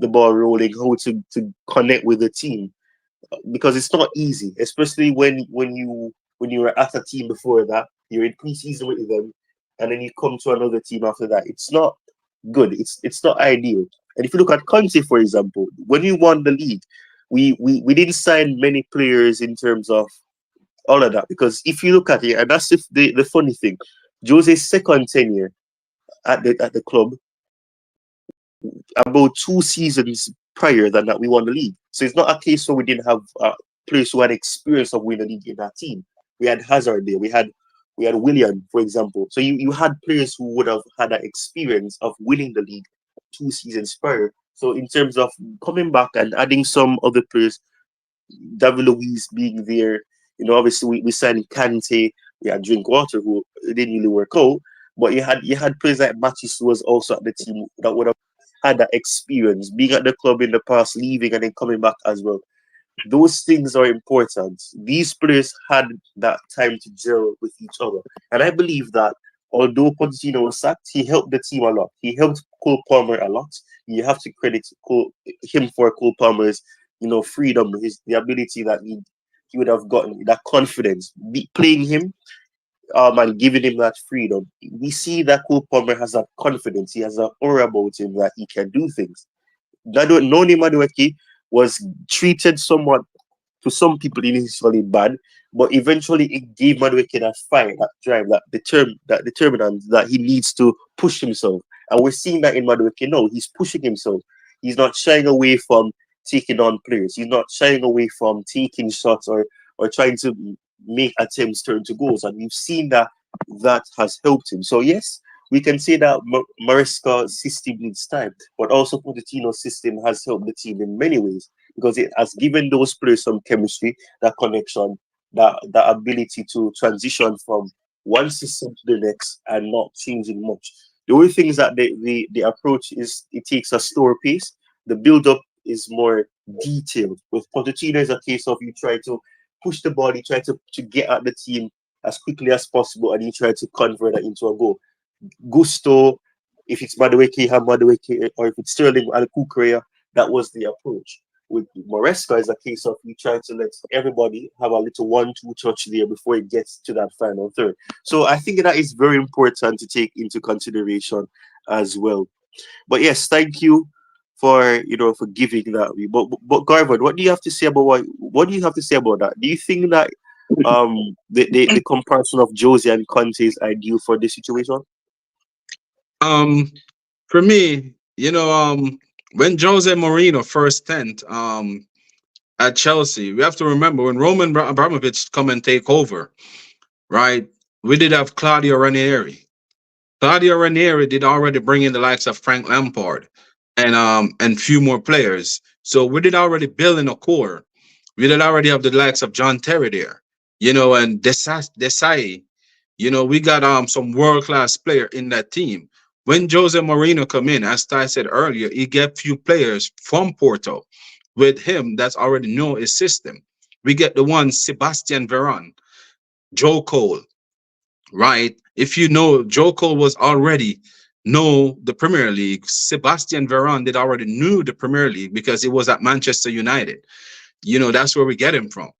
the ball rolling, how to connect with the team. Because it's not easy, especially when you were at a team before that, you're in preseason with them, and then you come to another team after that. It's not good. It's not ideal. And if you look at Conte, for example, when we won the league, we didn't sign many players in terms of all of that, because if you look at it, and that's the funny thing, Jose's second tenure at the club, about 2 seasons prior than that, we won the league. So it's not a case where we didn't have players who had experience of winning the league in that team. We had Hazard there. We had Willian, for example. So you had players who would have had that experience of winning the league 2 seasons prior. So in terms of coming back and adding some other players, David Luiz being there, obviously we signed Kante, we had Drinkwater, who didn't really work out, but you had players like Mattis, who was also at the team, that would have had that experience, being at the club in the past, leaving and then coming back as well. Those things are important. These players had that time to gel with each other. And I believe that although Pochettino was sacked, he helped the team a lot. He helped Cole Palmer a lot. You have to credit him for Cole Palmer's, freedom, the ability that he would have gotten, that confidence, playing him and giving him that freedom. We see that Cole Palmer has that confidence. He has an aura about him that he can do things. Noni Madueke was treated somewhat, to some people, initially bad, but eventually it gave Madueke that fire, that drive, that determinant that he needs to push himself. And we're seeing that in Madueke now. He's pushing himself. He's not shying away from taking on players. He's not shying away from taking shots or trying to make attempts turn to goals. And we've seen that has helped him. So yes, we can say that Maresca's system needs time, but also Pochettino's system has helped the team in many ways, because it has given those players some chemistry, that connection, that ability to transition from one system to the next and not changing much. The only thing is that the approach is, it takes a slower pace. The build-up is more detailed. With Pochettino, is a case of you try to push the ball, you try to get at the team as quickly as possible, and you try to convert that into a goal. Gusto, if it's Madueke, you have Madueke, or if it's Sterling and Kukurea, that was the approach. With Maresca, is a case of you try to let everybody have a little 1-2 touch there before it gets to that final third. So I think that is very important to take into consideration as well. But yes, thank you for giving that. But Garvin, what do you have to say about what do you have to say about that? Do you think that the comparison of Jose and Conte is ideal for this situation? For me, when Jose Mourinho first tent at Chelsea, we have to remember when Roman Abramovich come and take over, right? We did have Claudio Ranieri. Claudio Ranieri did already bring in the likes of Frank Lampard and few more players. So we did already build in a core. We did already have the likes of John Terry there, and Desai. We got some world-class player in that team. When Jose Mourinho come in, as Ty said earlier, he get few players from Porto with him that's already know his system. We get the one Sebastian Veron, Joe Cole, right? If you know, Joe Cole was already know the Premier League. Sebastian Veron did already knew the Premier League because he was at Manchester United. That's where we get him from.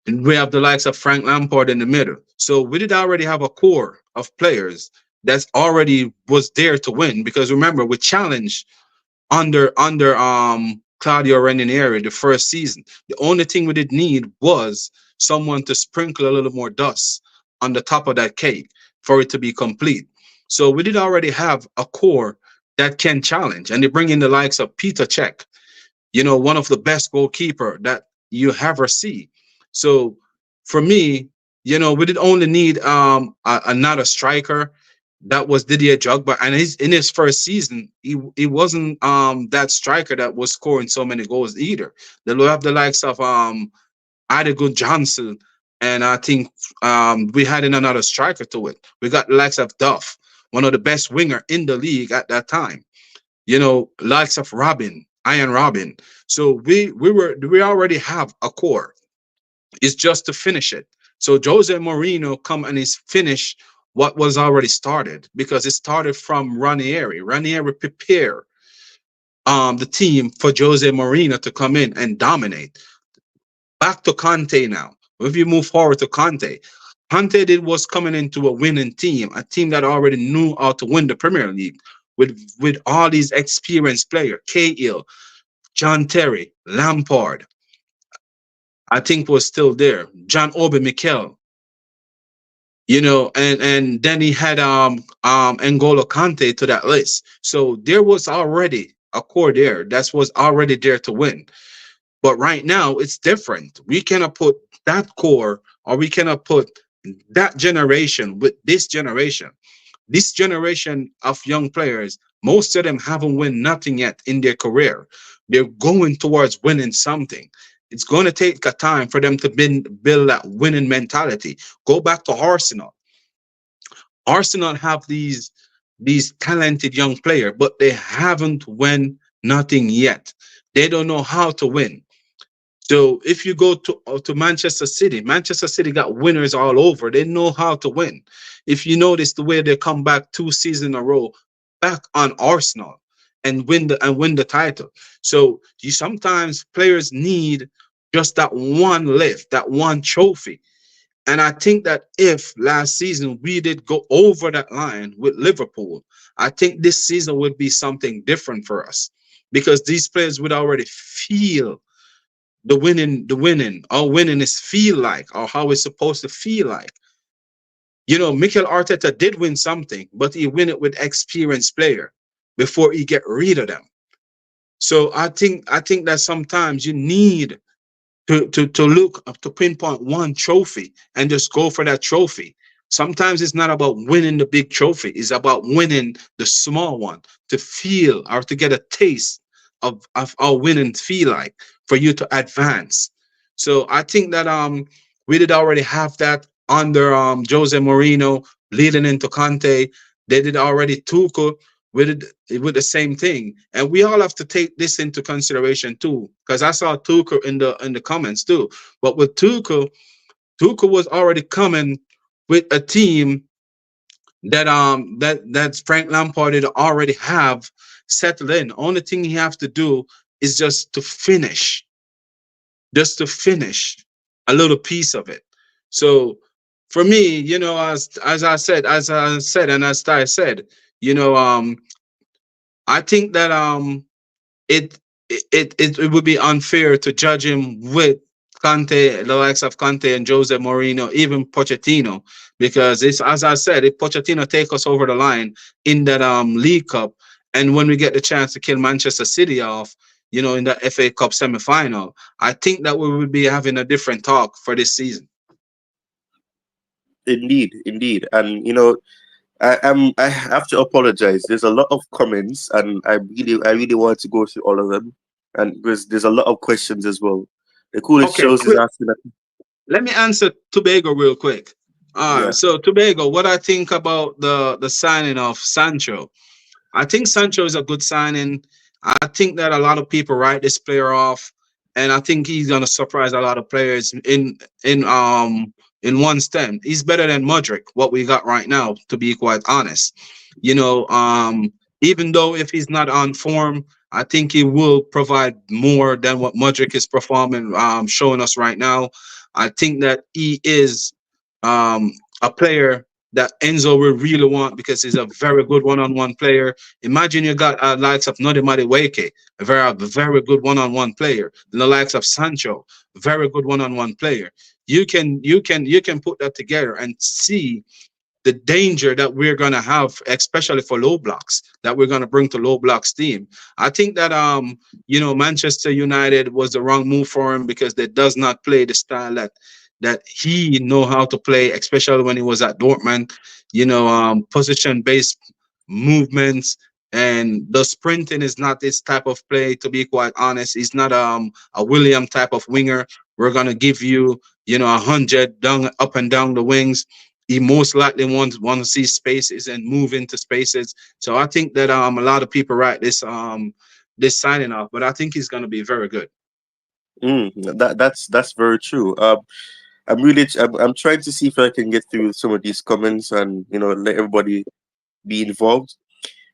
And we have the likes of Frank Lampard in the middle. So we did already have a core of players that's already was there to win. Because remember, we challenged under Claudio Ranieri the first season. The only thing we did need was someone to sprinkle a little more dust on the top of that cake for it to be complete. So we did already have a core that can challenge, and they bring in the likes of Peter Cech, one of the best goalkeeper that you ever see. So for me, we did only need another striker. That was Didier Drogba, and in his first season, he wasn't that striker that was scoring so many goals either. They have the likes of Adigo Johnson, and I think we had in another striker to it. We got the likes of Duff, one of the best winger in the league at that time. Likes of Robin, Iron Robin. So we already have a core. It's just to finish it. So Jose Mourinho come and he's finished what was already started because it started from Ranieri. Ranieri prepare the team for Jose Mourinho to come in and dominate. Back to Conte now. If you move forward to Conte, Conte did was coming into a winning team, a team that already knew how to win the Premier League with all these experienced players, Cahill, John Terry, Lampard, I think was still there, John Obi Mikel, and then he had N'Golo Kante to that list. So there was already a core there that was already there to win. But right now it's different. We cannot put that core, or we cannot put that generation with this generation. This generation of young players, most of them haven't won nothing yet in their career. They're going towards winning something. It's going to take a time for them to build that winning mentality. Go back to Arsenal. Arsenal have these talented young players, but they haven't won nothing yet. They don't know how to win. So if you go to Manchester City got winners all over. They know how to win. If you notice the way they come back 2 seasons in a row, back on Arsenal and win the title. So you sometimes players need just that one lift, that one trophy. And I think that if last season we did go over that line with Liverpool, I think this season would be something different for us because these players would already feel how winning is feel like, or how it's supposed to feel like. Mikel Arteta did win something, but he win it with experienced player before he get rid of them. So I think that sometimes you need to look up to pinpoint one trophy and just go for that trophy. Sometimes it's not about winning the big trophy, it's about winning the small one to feel or to get a taste of how winning feel like for you to advance. So I think that we did already have that under Jose Mourinho leading into Conte. They did already Tuchel with the same thing, and we all have to take this into consideration too. Because I saw Tuchel in the comments too. But with Tuchel was already coming with a team that Frank Lampard did already have settled in. Only thing he have to do is just to finish a little piece of it. So for me, as I said, and as Ty said, I think that it it would be unfair to judge him with Conte, the likes of Conte and Jose Mourinho, even Pochettino, because it's as I said, if Pochettino take us over the line in that League Cup, and when we get the chance to kill Manchester City off, in the FA Cup semi-final, I think that we would be having a different talk for this season. Indeed, indeed, and I have to apologize. There's a lot of comments, and I really want to go through all of them, and there's a lot of questions as well. The coolest Okay, shows is quick. asking that. Let me answer Tobago real quick. Yeah, So Tobago, what I think about the signing of Sancho? I think Sancho is a good signing. I think that a lot of people write this player off, and I think he's gonna surprise a lot of players in one stem. He's better than Modric, what we got right now, to be quite honest. You know, even though if he's not on form, I think he will provide more than what Mudrick is performing, showing us right now. I think that he is um, a player that Enzo will really want because he's a very good one-on-one player. Imagine you got likes of Nodi Weke, very good one-on-one player. The likes of Sancho, very good one-on-one player. You can put that together and see the danger that we're going to have, especially for low blocks, that we're going to bring to low blocks team. I think that Manchester United was the wrong move for him because they does not play the style that he know how to play, especially when he was at Dortmund. Position based movements, and the sprinting is not this type of play. To be quite honest, he's not a William type of winger. We're gonna give you 100 down up and down the wings. He most likely want to see spaces and move into spaces. So I think that a lot of people write this signing off, but I think he's gonna be very good. That's very true. I'm trying to see if I can get through some of these comments and let everybody be involved.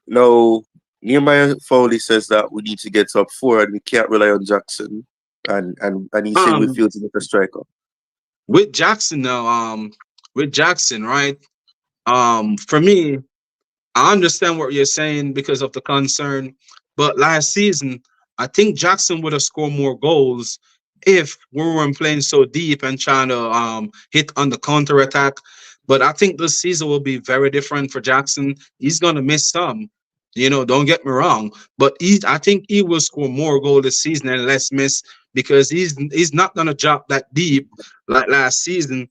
Now, Nehemiah Foley says that we need to get top four and we can't rely on Jackson, and he's saying we Um, feel to get a striker. with Jackson now, with Jackson, right? For me, I understand what you're saying because of the concern, but last season, I think Jackson would have scored more goals if we weren't playing so deep and trying to hit on the counter attack. But I think this season will be very different for Jackson. He's gonna miss some, don't get me wrong, but I think he will score more goals this season and less miss because he's not gonna drop that deep like last season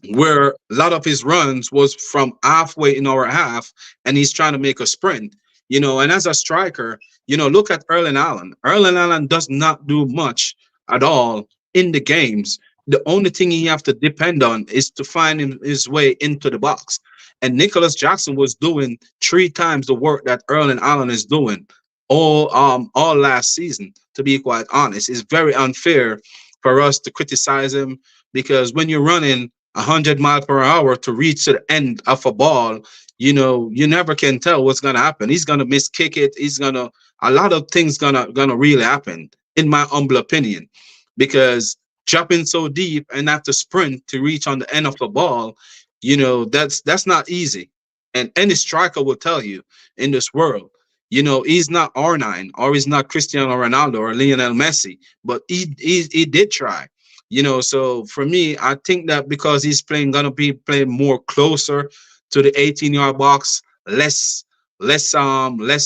where a lot of his runs was from halfway in our half and he's trying to make a sprint. And as a striker, look at Erling Allen. Erling Allen does not do much at all in the games. The only thing he have to depend on is to find his way into the box. And Nicholas Jackson was doing 3 times the work that Erling Allen is doing all last season. To be quite honest, it's very unfair for us to criticize him because when you're running 100 miles per hour to reach the end of a ball, you never can tell what's gonna happen. He's gonna miss kick it. A lot of things gonna really happen, in my humble opinion, because dropping so deep and have to sprint to reach on the end of the ball, that's not easy. And any striker will tell you in this world, he's not R9 or he's not Cristiano Ronaldo or Lionel Messi, but he did try. So for me, I think that because he's gonna be playing more closer to the 18-yard box, less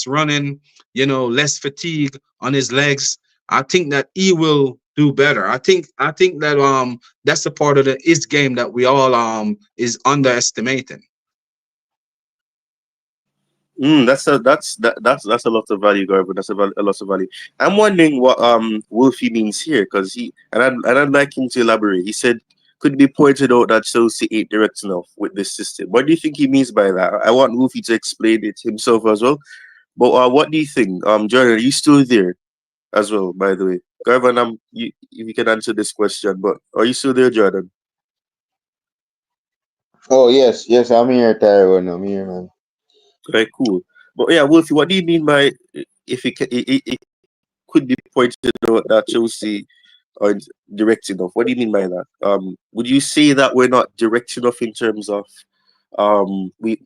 running, less fatigue on his legs. I think that he will do better. I think that that's a part of his game that we all is underestimating. That's a lot of value, Garvin. That's a lot of value. I'm wondering what Wolfie means here, because I'd like him to elaborate. He said could be pointed out that Chelsea ain't direct enough with this system. What do you think he means by that? I want Wolfie to explain it himself as well. But what do you think, Jordan? Are you still there as well? By the way, Garvin, if you can answer this question, but are you still there, Jordan? Oh yes, yes, I'm here, Tyrone. I'm here, man. Right, cool. But yeah, Wolfie, what do you mean by if it could be pointed out that Chelsea aren't direct enough? What do you mean by that? Would you say that we're not direct enough in terms of we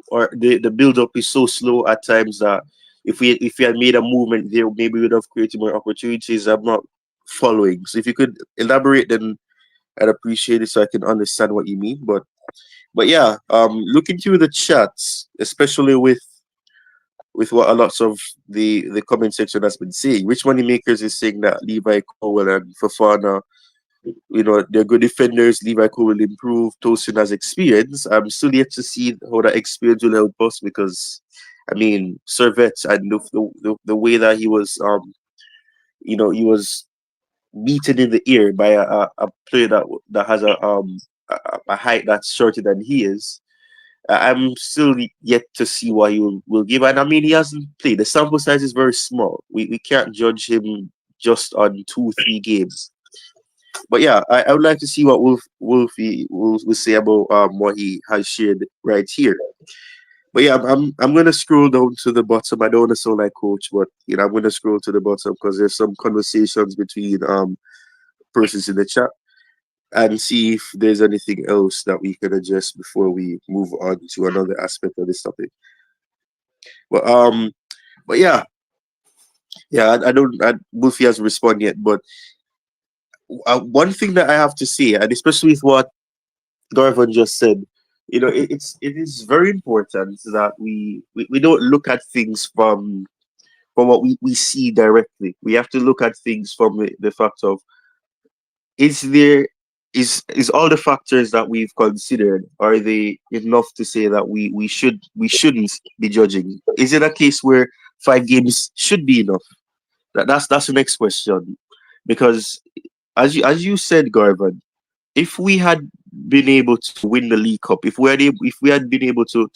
or the build up is so slow at times that if we had made a movement there, maybe we would have created more opportunities. I'm not following. So if you could elaborate, then I'd appreciate it so I can understand what you mean. But yeah, looking through the chats, especially with what a lots of the comment section has been saying. Rich Money Makers is saying that Levi Cowell and Fafana, they're good defenders. Levi Cowell will improve. Tosin has experience. I'm still yet to see how that experience will help us because, I mean, Servette and the way that he was, he was beaten in the ear by a player that has a height that's shorter than he is. I'm still yet to see what he will give. And I mean, he hasn't played. The sample size is very small. We can't judge him just on 2-3 games. But yeah, I would like to see what Wolfie will say about what he has shared right here. But yeah, I'm gonna scroll down to the bottom. I don't want to sound like coach, but I'm gonna scroll to the bottom because there's some conversations between persons in the chat and see if there's anything else that we can address before we move on to another aspect of this topic. But but yeah, I don't. Wolfie hasn't responded yet, but one thing that I have to say, and especially with what Garvan just said, it is very important that we don't look at things from what we see directly. We have to look at things from the fact of, is there is all the factors that we've considered, are they enough to say that we shouldn't be judging? Is it a case where 5 games should be enough? That's the next question, because as you said, Garvan, if we had been able to win the League Cup, if we had been able to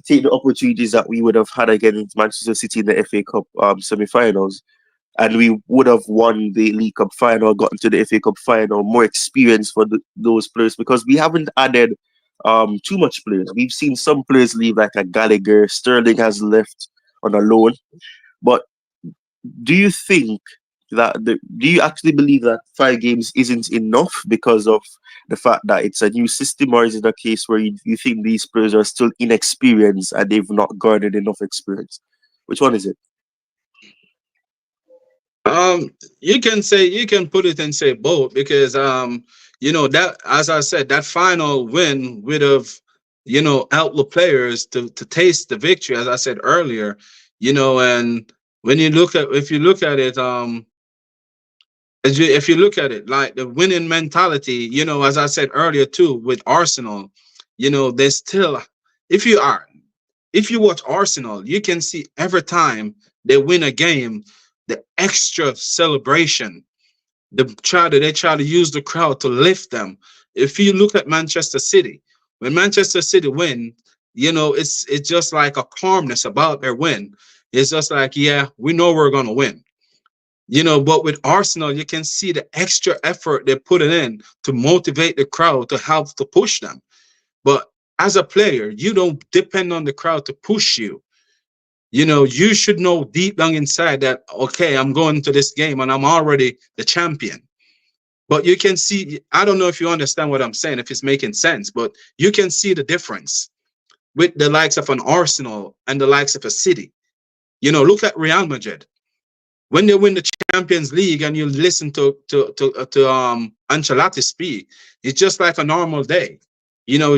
take the opportunities that we would have had against Manchester City in the FA Cup semi-finals, and we would have won the League Cup final, gotten to the FA Cup final, more experience for those players, because we haven't added too much players. We've seen some players leave, like a Gallagher. Sterling has left on a loan. But do you think do you actually believe that 5 games isn't enough because of the fact that it's a new system, or is it a case where you think these players are still inexperienced and they've not garnered enough experience? Which one is it? You can put it and say both, because that, as I said, that final win would have helped the players to taste the victory, as I said earlier. And when you look at if you look at it, if you look at it, like the winning mentality, as I said earlier too, with Arsenal, there's still, if you are if you watch Arsenal, you can see every time they win a game, the extra celebration. They try to use the crowd to lift them. If you look at Manchester City, when Manchester City win, it's just like a calmness about their win. It's just like, yeah, we know we're gonna win. But with Arsenal, you can see the extra effort they're putting in to motivate the crowd, to help to push them. But as a player, you don't depend on the crowd to push you. You should know deep down inside that, okay, I'm going to this game and I'm already the champion. But you can see, I don't know if you understand what I'm saying, if it's making sense, but you can see the difference with the likes of an Arsenal and the likes of a City. Look at Real Madrid. When they win the Champions League and you listen to Ancelotti speak, it's just like a normal day.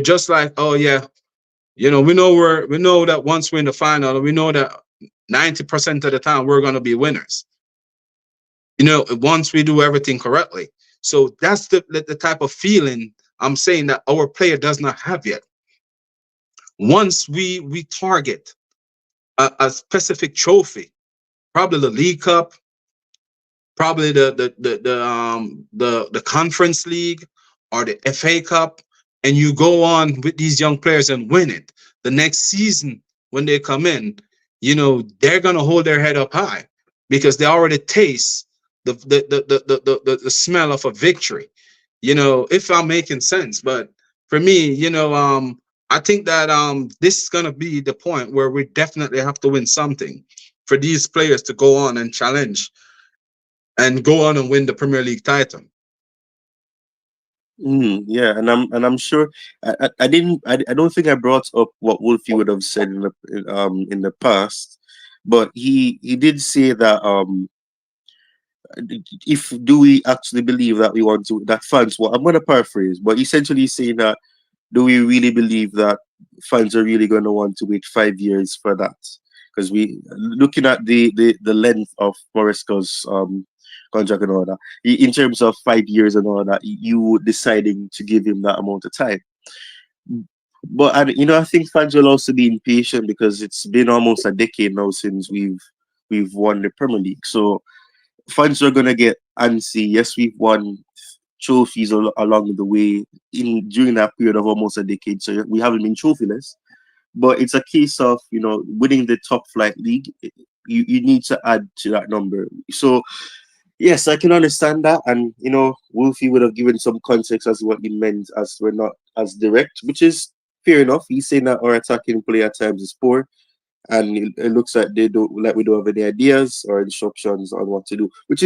Just like, oh yeah, we know that once we're in the final, we know that 90% of the time we're gonna be winners. Once we do everything correctly. So that's the type of feeling I'm saying that our player does not have yet. Once we target a specific trophy, probably the League Cup, probably the Conference League or the FA Cup, and you go on with these young players and win it. The next season, when they come in, they're gonna hold their head up high because they already taste the smell of a victory. If I'm making sense. But for me, I think that this is gonna be the point where we definitely have to win something for these players to go on and challenge and go on and win the Premier League title. Yeah, and I'm sure I don't think I brought up what Wolfie would have said in the past, but he did say that if do we actually believe that we want to that fans, well, I'm going to paraphrase, but essentially saying that, do we really believe that fans are really going to want to wait 5 years for that? Because we looking at the length of Maresca's contract and all that, in terms of 5 years and all that, you deciding to give him that amount of time. But I think fans will also be impatient because it's been almost a decade now since we've won the Premier League. So fans are gonna get antsy. Yes, we've won trophies along the way during that period of almost a decade. So we haven't been trophyless, but it's a case of winning the top flight league. You need to add to that number. So yes, I can understand that, and Wolfie would have given some context as to what he meant, as we're not as direct, which is fair enough. He's saying that our attacking play at times is poor, and it looks like we don't have any ideas or instructions on what to do, which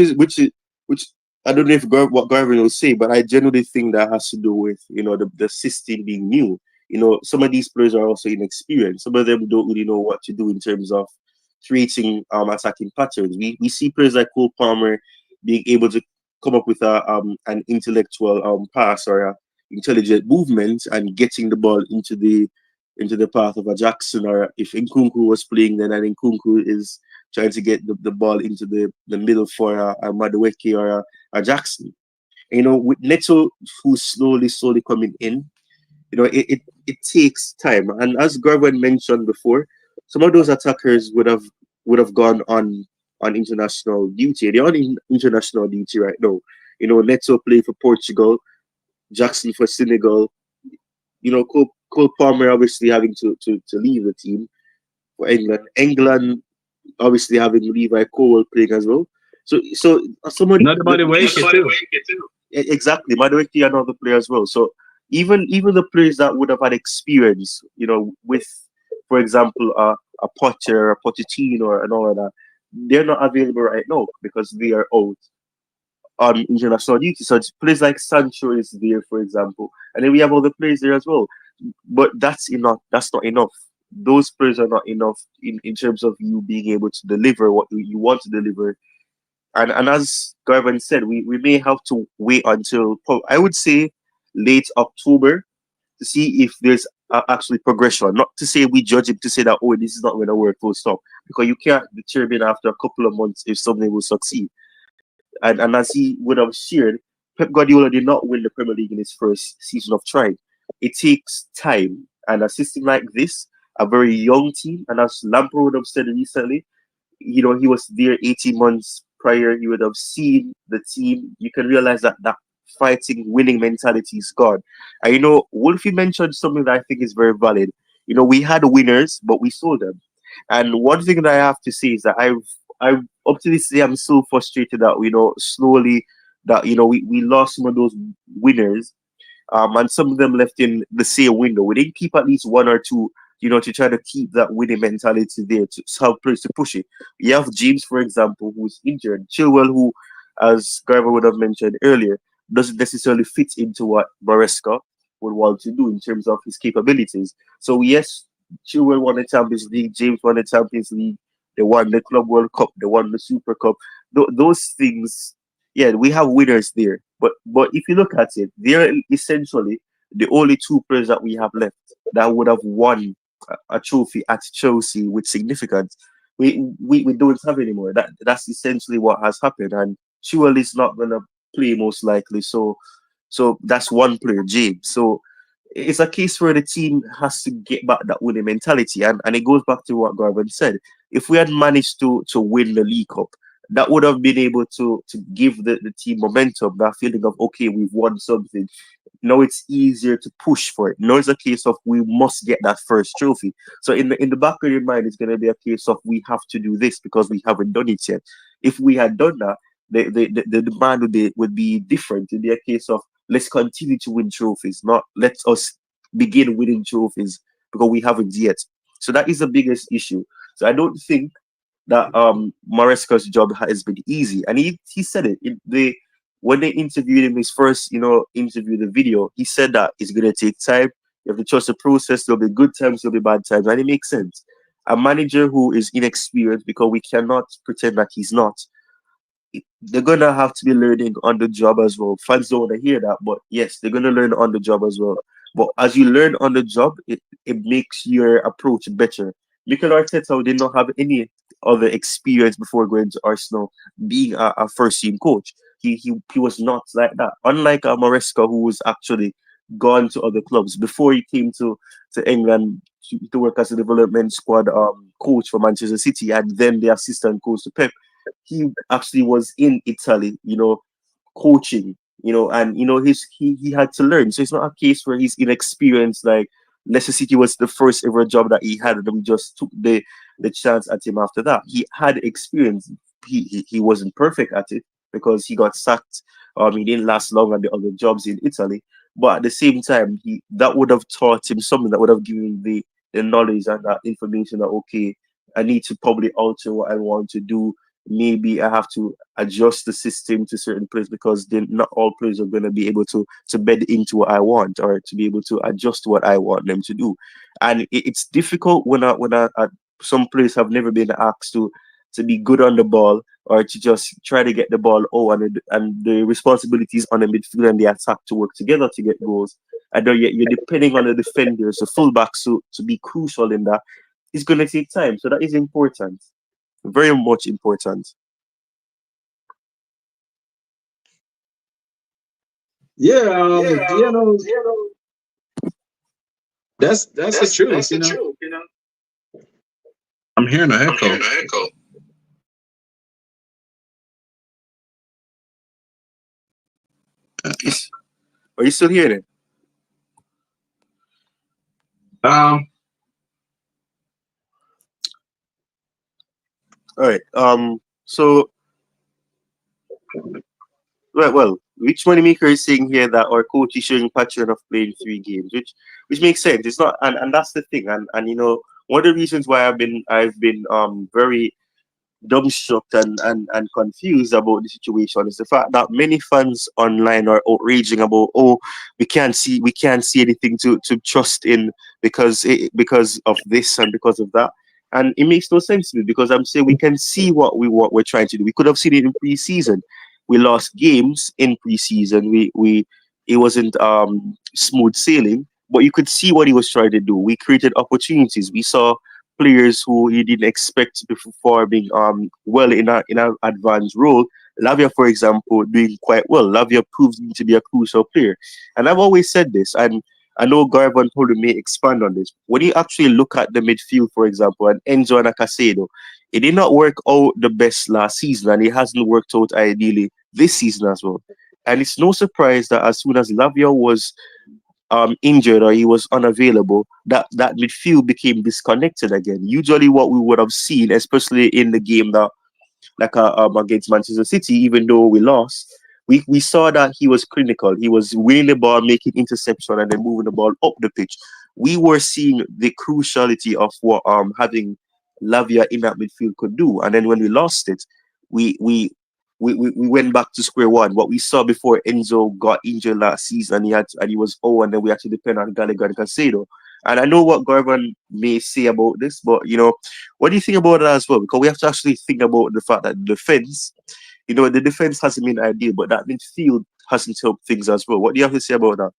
I don't know if what Garvin will say, but I generally think that has to do with the system being new. Some of these players are also inexperienced. Some of them don't really know what to do in terms of creating attacking patterns. We see players like Cole Palmer being able to come up with an intellectual pass or a intelligent movement and getting the ball into the path of a Jackson, or if Nkunku was playing, then I think Nkunku is trying to get the ball into the middle for a Madueke or a Jackson. With Neto, who's slowly coming in, it takes time. And as Garvan mentioned before, some of those attackers would have gone on international duty. They're on international duty right now. Neto playing for Portugal, Jackson for Senegal. Cole Palmer obviously having to leave the team for England. England obviously having Levi Cole playing as well. So someone Not about the wake it too. exactly, Madueke another player as well. So even the players that would have had experience, with, for example, a Potter, a Pochettino, and all of that, they're not available right now because they are out on international duty. So it's players like Sancho is there, for example, and then we have other players there as well. But that's enough. That's not enough. Those players are not enough in terms of you being able to deliver what you want to deliver. And as Garvan said, we may have to wait until, I would say, late October to see if there's actually progression. Not to say we judge him to say that, oh, this is not going to work, full stop. Because you can't determine after a couple of months if something will succeed. And as he would have shared, Pep Guardiola did not win the Premier League in his first season of trying. It takes time. And a system like this, a very young team, and as Lampard would have said recently, he was there 18 months prior. You would have seen the team. You can realize that fighting, winning mentality is gone. And Wolfie mentioned something that I think is very valid. We had winners, but we sold them. And one thing that I have to say is that I've up to this day I'm so frustrated that slowly that we lost some of those winners, and some of them left in the same window. We didn't keep at least one or two, to try to keep that winning mentality there to help players to push it. You have James, for example, who's injured. Chilwell, who, as Garver would have mentioned earlier, doesn't necessarily fit into what Maresca would want to do in terms of his capabilities. So yes, Chilwell won the Champions League, James won the Champions League, they won the Club World Cup, they won the Super Cup. Those things, yeah, we have winners there. But if you look at it, they're essentially the only two players that we have left that would have won a trophy at Chelsea with significance. We don't have anymore. That's essentially what has happened, and Chilwell is not gonna play most likely. So that's one player, James. So it's a case where the team has to get back that winning mentality, and it goes back to what Garvin said. If we had managed to win the League Cup, that would have been able to give the team momentum, that feeling of, okay, we've won something. Now it's easier to push for it. Now it's a case of we must get that first trophy. So in the back of your mind, it's going to be a case of we have to do this because we haven't done it yet. If we had done that, the demand would be different. It'd be a case of let's continue to win trophies, not let us begin winning trophies because we haven't yet. So that is the biggest issue. So I don't think that Maresca's job has been easy, and he said it when they interviewed him, his first interview, the video, he said that it's gonna take time. You have to trust the process. There'll be good times, there'll be bad times, and it makes sense. A manager who is inexperienced, because we cannot pretend that he's not, they're gonna have to be learning on the job as well. Fans don't want to hear that, but yes, they're gonna learn on the job as well. But as you learn on the job, it makes your approach better. Mikel Arteta did not have any other experience before going to Arsenal, being a first team coach. He was not like that. Unlike Maresca, who was actually gone to other clubs before he came to England to work as a development squad coach for Manchester City, and then the assistant coach to Pep. He actually was in Italy, coaching, and he had to learn. So it's not a case where he's inexperienced. Like Leicester City was the first ever job that he had, and we just took the chance at him after that. He had experience. He wasn't perfect at it because he got sacked. He didn't last long at the other jobs in Italy, but at the same time, that would have taught him something, that would have given him the knowledge and that information that, okay, I need to probably alter what I want to do. Maybe I have to adjust the system to certain players, because then not all players are going to be able to bed into what I want, or to be able to adjust what I want them to do. And it's difficult when some players have never been asked to be good on the ball, or to just try to get the ball. Oh, and the responsibilities on the midfield and the attack to work together to get goals. And then you're depending on the defenders, the fullbacks, to be crucial in that. It's going to take time. So that is important. Very much important. Yeah, that's the truth, I'm hearing a echo. Are you still hearing it? All right. So, well, Rich Moneymaker is saying here that our coach is showing pattern of playing 3 games, which makes sense. It's not, and that's the thing. And one of the reasons why I've been very dumbstruck and confused about the situation is the fact that many fans online are outraging about, oh, we can't see anything to trust in, because of this and because of that. And it makes no sense to me, because I'm saying we can see what we're trying to do. We could have seen it in pre-season. We lost games in pre-season. It wasn't smooth sailing, but you could see what he was trying to do. We created opportunities. We saw players who he didn't expect before being well in an advanced role. Lavia, for example, doing quite well. Lavia proves to be a crucial player. And I've always said this, and I know Garvan probably may expand on this. When you actually look at the midfield, for example, and Enzo and Casado, it did not work out the best last season, and it hasn't worked out ideally this season as well. And it's no surprise that as soon as Lavia was injured, or he was unavailable, that midfield became disconnected again. Usually, what we would have seen, especially in the game that against Manchester City, even though we lost, we saw that he was clinical. He was winning the ball, making interception, and then moving the ball up the pitch. We were seeing the cruciality of what having Lavia in that midfield could do. And then when we lost it, we we we went back to square one. What we saw before Enzo got injured last season, and he was and then we had to depend on Gallagher and Casado. And I know what Garvan may say about this, but what do you think about that as well? Because we have to actually think about the fact that the defense hasn't been ideal, but that midfield hasn't helped things as well. What do you have to say about that?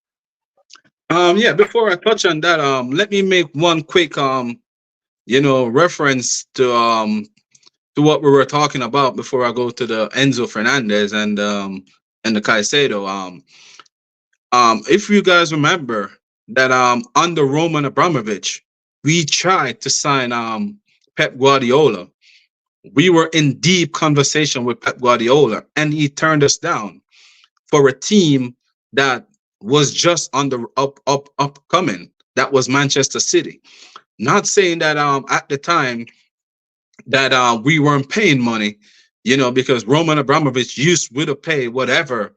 Yeah, before I touch on that, let me make one quick reference to what we were talking about before I go to the Enzo Fernandez and the Caicedo. If you guys remember that under Roman Abramovich, we tried to sign Pep Guardiola. We were in deep conversation with Pep Guardiola, and he turned us down for a team that was just on the upcoming. That was Manchester City. Not saying that at the time that we weren't paying money, because Roman Abramovich would have paid whatever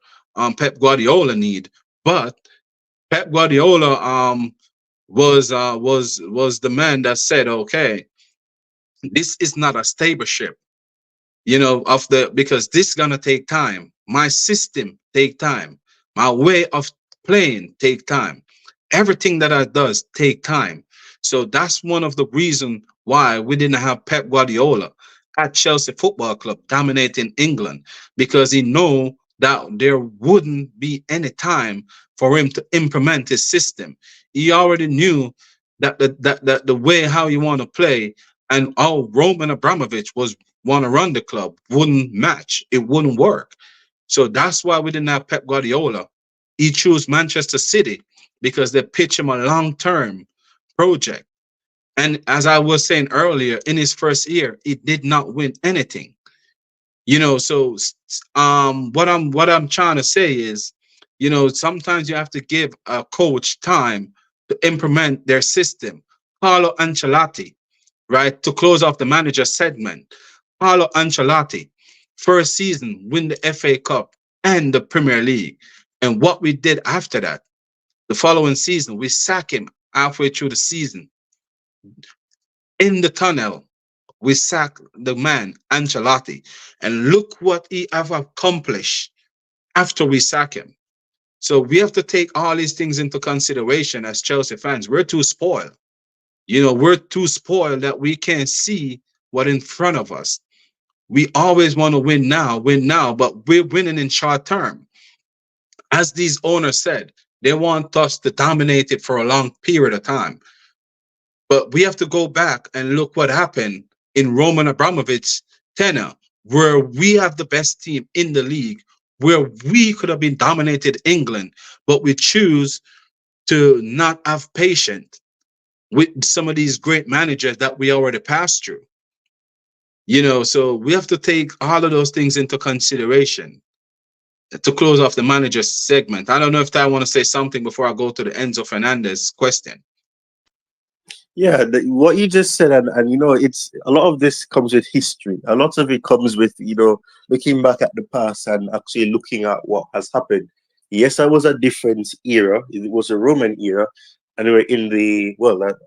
Pep Guardiola need, but Pep Guardiola was the man that said, okay, this is not a stable ship, because this is gonna take time. My system take time. My way of playing take time. Everything that I does take time. So that's one of the reasons why we didn't have Pep Guardiola at Chelsea Football Club dominating England, because he know that there wouldn't be any time for him to implement his system. He already knew that the way how you want to play and how Roman Abramovich was want to run the club wouldn't match. It wouldn't work. So that's why we didn't have Pep Guardiola. He chose Manchester City because they pitch him a long-term project. And as I was saying earlier, in his first year, he did not win anything. So what I'm trying to say is, sometimes you have to give a coach time to implement their system. Carlo Ancelotti, right, to close off the manager segment. Carlo Ancelotti, first season, win the FA Cup and the Premier League. And what we did after that, The following season, we sack him halfway through the season. In the tunnel, we sack the man, Ancelotti. And look what he have accomplished after we sack him. So we have to take all these things into consideration as Chelsea fans. We're too spoiled. We're too spoiled that we can't see what in front of us. We always want to win now, but we're winning in short term. As these owners said, they want us to dominate it for a long period of time. But we have to go back and look what happened in Roman Abramovich's tenure, where we have the best team in the league, where we could have been dominated England, but we choose to not have patience with some of these great managers that we already passed through. So we have to take all of those things into consideration to close off the manager segment. I don't know if I want to say something before I go to the Enzo Fernandez question. Yeah, what you just said, and it's a lot of this comes with history. A lot of it comes with looking back at the past and actually looking at what has happened. Yes, I was a different era. It was a Roman era, and we were in the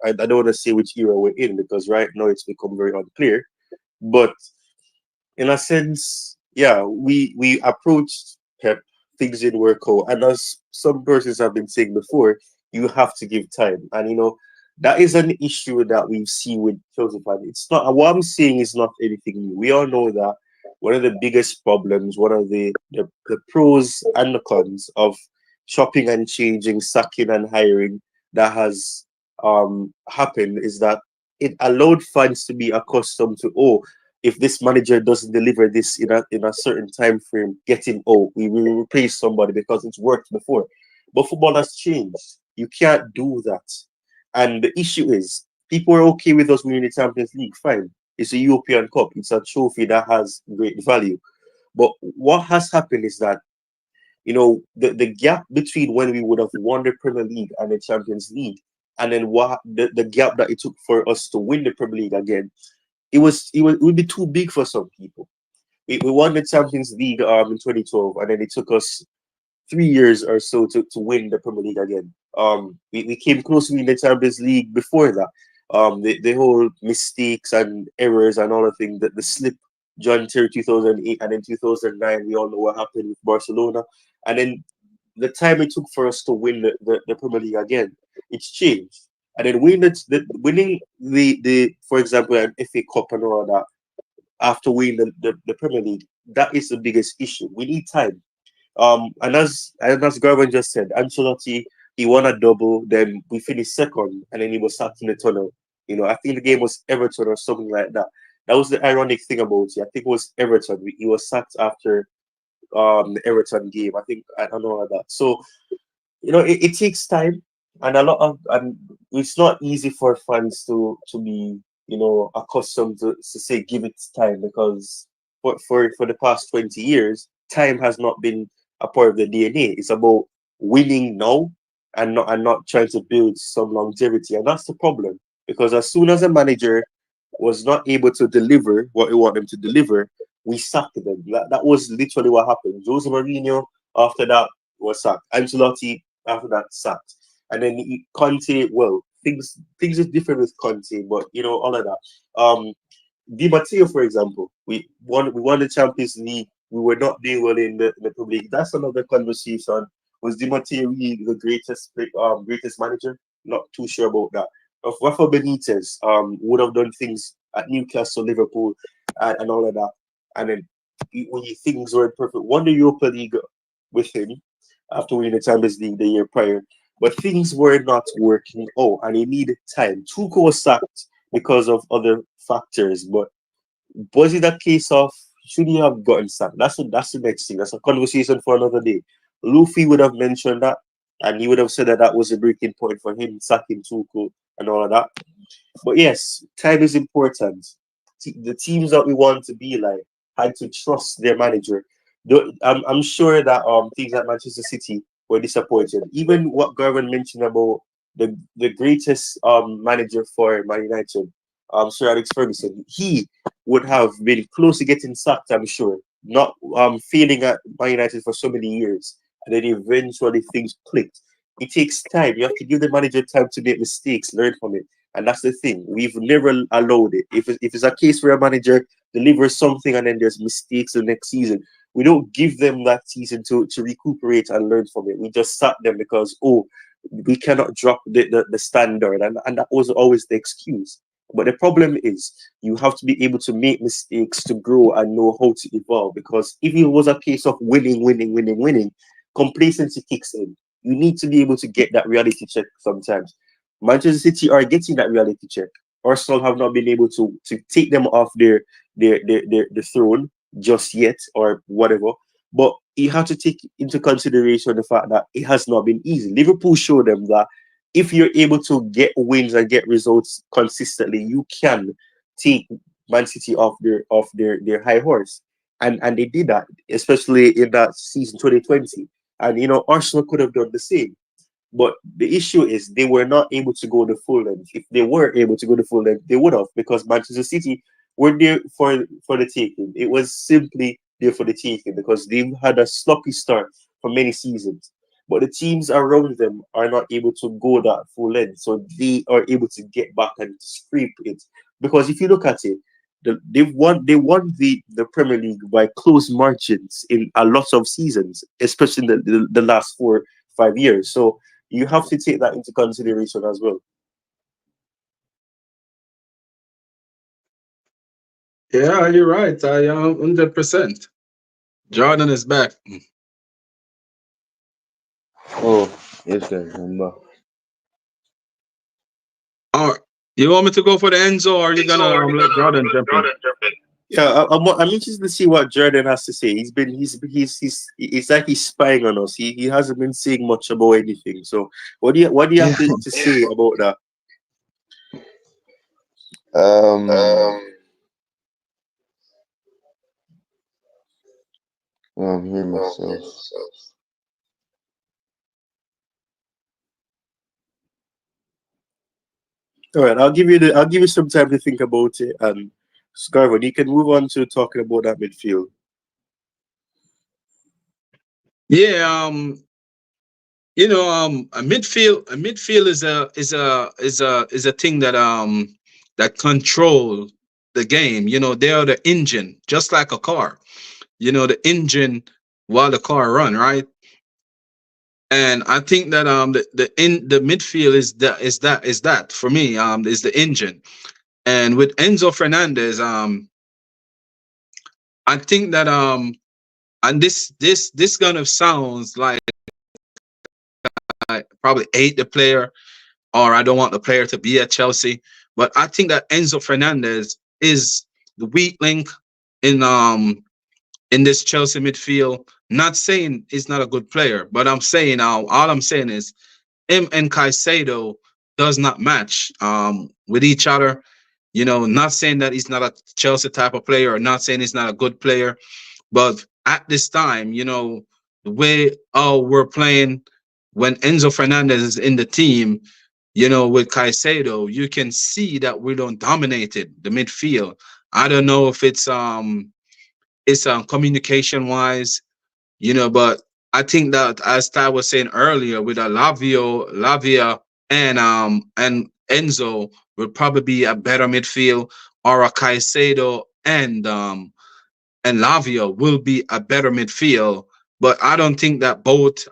I don't want to say which era we're in because right now it's become very unclear. But in a sense, yeah, we approached Pep, things didn't work out, and as some persons have been saying before, you have to give time, and that is an issue that we see with Chelsea fans. It's not what I'm saying is not anything new. We all know that one of the biggest problems, one of the pros and the cons of shopping and changing, sacking and hiring that has happened is that it allowed fans to be accustomed to, if this manager doesn't deliver this in a certain time frame, get him out. We will replace somebody because it's worked before. But football has changed. You can't do that. And the issue is, people are okay with us winning the Champions League, fine. It's a European Cup. It's a trophy that has great value. But what has happened is that, the gap between when we would have won the Premier League and the Champions League, and then the gap that it took for us to win the Premier League again, it would be too big for some people. We won the Champions League in 2012, and then it took us 3 years or so to win the Premier League again. We came close to winning the Champions League before that. The whole mistakes and errors and all the things, the slip, John Terry 2008, and then 2009, we all know what happened with Barcelona. And then the time it took for us to win the Premier League again, it's changed. And then winning the for example, an FA Cup and all that after winning the Premier League, that is the biggest issue. We need time. And as Garvin just said, Ancelotti, he won a double, then we finished second, and then he was sacked in the tunnel. I think the game was Everton or something like that. That was the ironic thing about it. I think it was Everton. He was sacked after the Everton game. I think I don't know that. So it takes time, and and it's not easy for fans to be accustomed to say give it time, because for the past 20 years, time has not been a part of the DNA. It's about winning now and not trying to build some longevity, and that's the problem. Because as soon as a manager was not able to deliver what we want them to deliver, we sacked them. That was literally what happened. Jose Mourinho after that was sacked. Ancelotti after that sacked, and then Conte. Well, things is different with Conte, but all of that. Di Matteo, for example, we won the Champions League. We were not doing well in the Premier League. That's another conversation. Was Di Matteo really the greatest manager? Not too sure about that. Of Rafa Benitez, would have done things at Newcastle, Liverpool, and all of that. And then when things weren't perfect, won the Europa League with him after winning the Champions League the year prior. But things were not working out, and he needed time. Tuchel was sacked because of other factors, but was it a case of should he have gotten sacked? That's the next thing. That's a conversation for another day. Luffy would have mentioned that, and he would have said that was a breaking point for him sacking Tuchel and all of that. But yes, time is important. The teams that we want to be like had to trust their manager. I'm sure that things like Manchester City were disappointed. Even what Garvin mentioned about the greatest manager for Man United, Sir Alex Ferguson, he would have been close to getting sacked, I'm sure. Not failing at Man United for so many years, and then eventually things clicked. it takes time. You have to give the manager time to make mistakes, learn from it. And that's the thing. We've never allowed it. If it's a case where a manager delivers something and then there's mistakes the next season, we don't give them that season to recuperate and learn from it. We just sack them because, oh, we cannot drop the standard. And that was always the excuse. But the problem is you have to be able to make mistakes to grow and know how to evolve. Because if it was a case of winning, complacency kicks in. You need to be able to get that reality check sometimes. Manchester City are getting that reality check. Arsenal have not been able to take them off their throne just yet or whatever. But you have to take into consideration the fact that it has not been easy. Liverpool showed them that if you're able to get wins and get results consistently, you can take Man City off their high horse. And they did that, especially in that season 2020. And Arsenal could have done the same. But the issue is they were not able to go the full length. If they were able to go the full length, they would have, because Manchester City were there for the taking. It was simply there for the taking because they've had a sloppy start for many seasons. But the teams around them are not able to go that full length, so they are able to get back and scrape it. Because if you look at it, they won the Premier League by close margins in a lot of seasons, especially in the last 4-5 years. So you have to take that into consideration as well. Yeah, you're right. I am 100%. Jordan is back. Oh, yes, sir. Remember. All right. You want me to go for the Enzo, or are you gonna let Jordan jump in? Yeah, I'm interested to see what Jordan has to say. It's like he's spying on us. He hasn't been saying much about anything. So what do you have Yeah. to say about that? Um, I'm hearing myself. All right, I'll give you some time to think about it, and Scarvin, you can move on to talking about that midfield. Yeah. A midfield is a thing that control the game. They are the engine, just like a car. The engine while the car run, right? And I think that the midfield is that for me is the engine. And with Enzo Fernandez, I think that and this kind of sounds like I probably hate the player, or I don't want the player to be at Chelsea. But I think that Enzo Fernandez is the weak link in this Chelsea midfield. Not saying he's not a good player, but I'm saying all I'm saying is him and Caicedo does not match with each other. Not saying that he's not a Chelsea type of player, or not saying he's not a good player, but at this time, the way we're playing when Enzo Fernandez is in the team, with Caicedo, you can see that we don't dominate it, the midfield. I don't know if it's communication wise, but I think that, as Ty was saying earlier, with a Lavia and Enzo would probably be a better midfield, or a Caicedo and Lavia will be a better midfield. But I don't think that both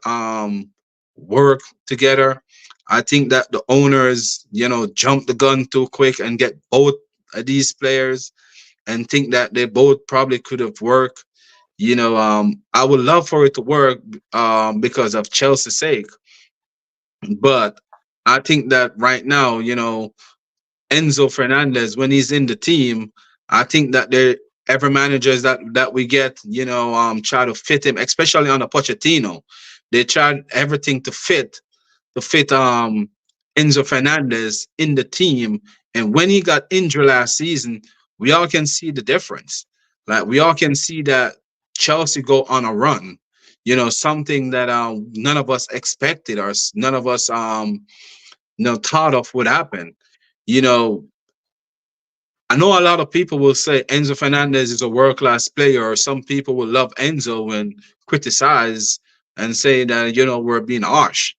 work together. I think that the owners, jump the gun too quick and get both of these players, and think that they both probably could have worked. I would love for it to work because of Chelsea's sake. But I think that right now, Enzo Fernandez, when he's in the team, I think that every managers that we get, try to fit him, especially on a Pochettino. They try everything to fit Enzo Fernandez in the team. And when he got injured last season, we all can see the difference. Like, we all can see that Chelsea go on a run. Something that none of us expected, or none of us thought of would happen. You know, I know a lot of people will say Enzo Fernandez is a world class player, or some people will love Enzo and criticize and say that we're being harsh.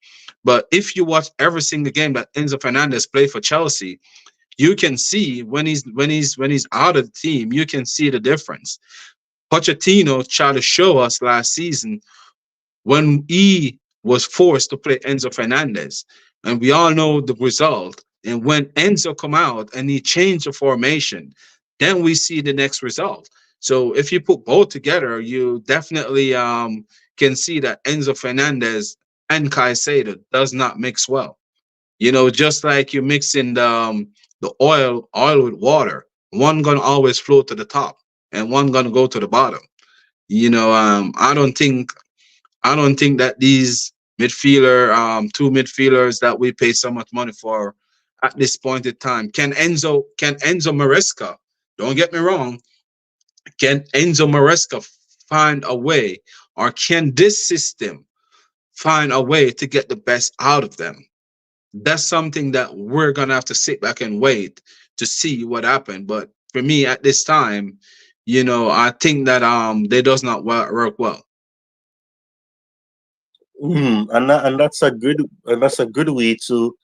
But if you watch every single game that Enzo Fernandez played for Chelsea, you can see when he's out of the team, you can see the difference. Pochettino tried to show us last season when he was forced to play Enzo Fernandez, and we all know the result. And when Enzo come out and he changed the formation, then we see the next result. So if you put both together, you definitely can see that Enzo Fernandez and Caicedo does not mix well. Just like you mixing the oil with water, one gonna always float to the top, and one gonna go to the bottom. I don't think that these two midfielders that we pay so much money for at this point in time can Enzo Maresca, don't get me wrong, can Enzo Maresca find a way, or can this system find a way to get the best out of them? That's something that we're gonna have to sit back and wait to see what happened. But for me at this time, I think that they does not work well. And that's a good way to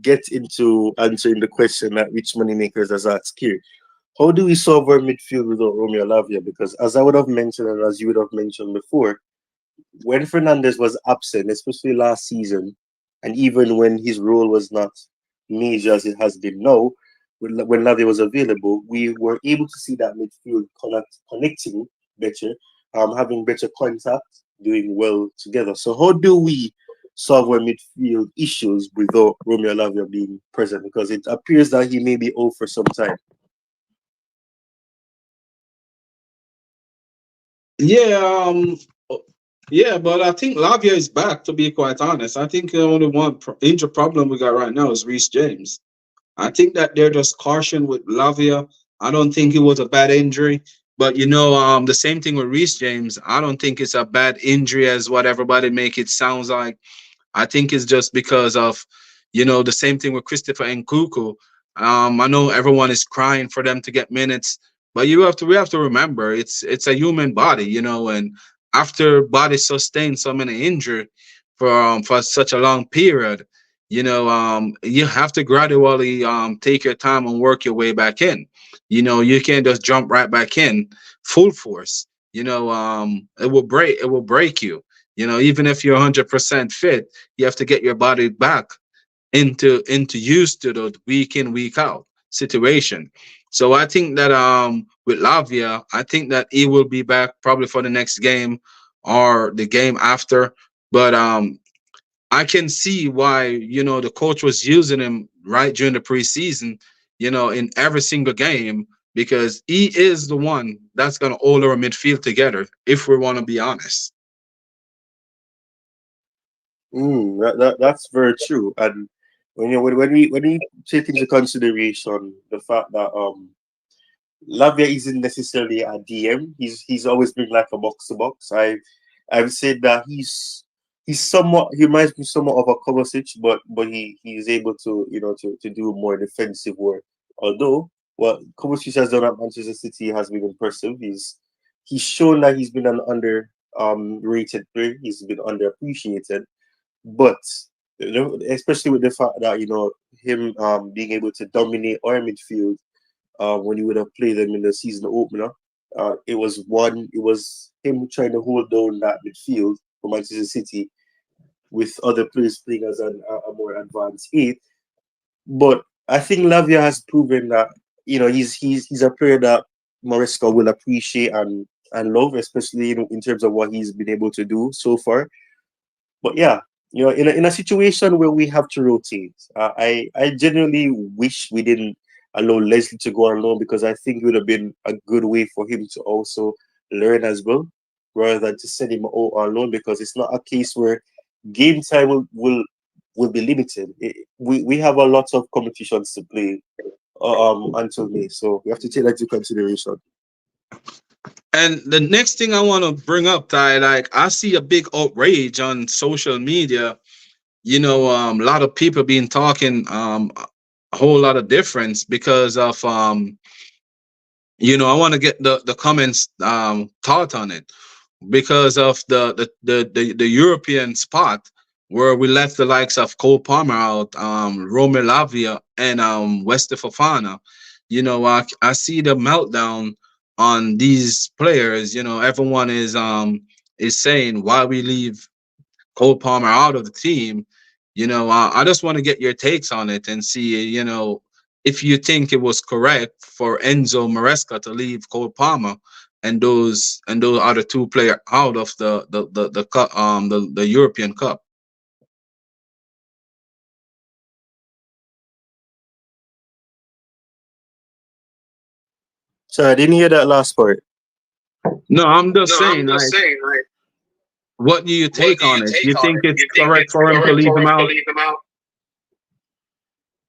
get into answering the question that Rich Moneymakers has asked here. How do we solve our midfield without Romeo Lavia? Because as I would have mentioned and as you would have mentioned before, when Fernandez was absent, especially last season, and even when his role was not major as it has been now, when Lavia was available, we were able to see that midfield connecting better, having better contact, doing well together. So how do we solve our midfield issues without Romeo Lavia being present? Because it appears that he may be out for some time. Yeah, yeah, but I think Lavia is back. To be quite honest, I think the only one injury problem we got right now is Reece James. I think that they're just caution with Lavia. I don't think it was a bad injury, but the same thing with Reece James. I don't think it's a bad injury as what everybody make it sounds like. I think it's just because of, the same thing with Christopher Nkuku. I know everyone is crying for them to get minutes, but we have to remember it's a human body, and after body sustains so many injury for such a long period, you have to gradually take your time and work your way back in. You can't just jump right back in full force. It will break you. Even if you're 100% fit, you have to get your body back into used to the week in week out situation. So I think that with Lavia, I think that he will be back probably for the next game or the game after. But I can see why the coach was using him right during the preseason, in every single game, because he is the one that's gonna hold our midfield together. If we want to be honest. That's very true. And when we take into consideration the fact that Lavia isn't necessarily a DM. He's always been like a box to box. I've said that he reminds me somewhat of a Kovacic, but he's able to to do more defensive work. Although what Kovacic has done at Manchester City has been impressive. He's shown that he's been an rated player. He's been underappreciated, but especially with the fact that him being able to dominate our midfield when he would have played them in the season opener. It was him trying to hold down that midfield for Manchester City with other players playing as a more advanced eight. But I think Lavia has proven that he's a player that Maresca will appreciate and love, especially in terms of what he's been able to do so far. But yeah, in a situation where we have to rotate, I genuinely wish we didn't allow Leslie to go on loan, because I think it would have been a good way for him to also learn as well, rather than to send him all on loan, because it's not a case where game time will be limited. We have a lot of competitions to play until May, so we have to take that into consideration. And the next thing I want to bring up, Ty, like I see a big outrage on social media. A lot of people been talking a whole lot of difference because of I want to get the comments thought on it because of the European spot where we left the likes of Cole Palmer out, Romeo Lavia, and Wesley Fofana. I see the meltdown on these players. Everyone is saying why we leave Cole Palmer out of the team. I just want to get your takes on it and see, if you think it was correct for Enzo Maresca to leave Cole Palmer and those other two players out of the European Cup. So I didn't hear that last part. No, I'm just No, I'm saying, just like, saying, like, what do you what take do you on it? take You on think it? it's You think correct it's for him to correct leave for him him to out? leave him out?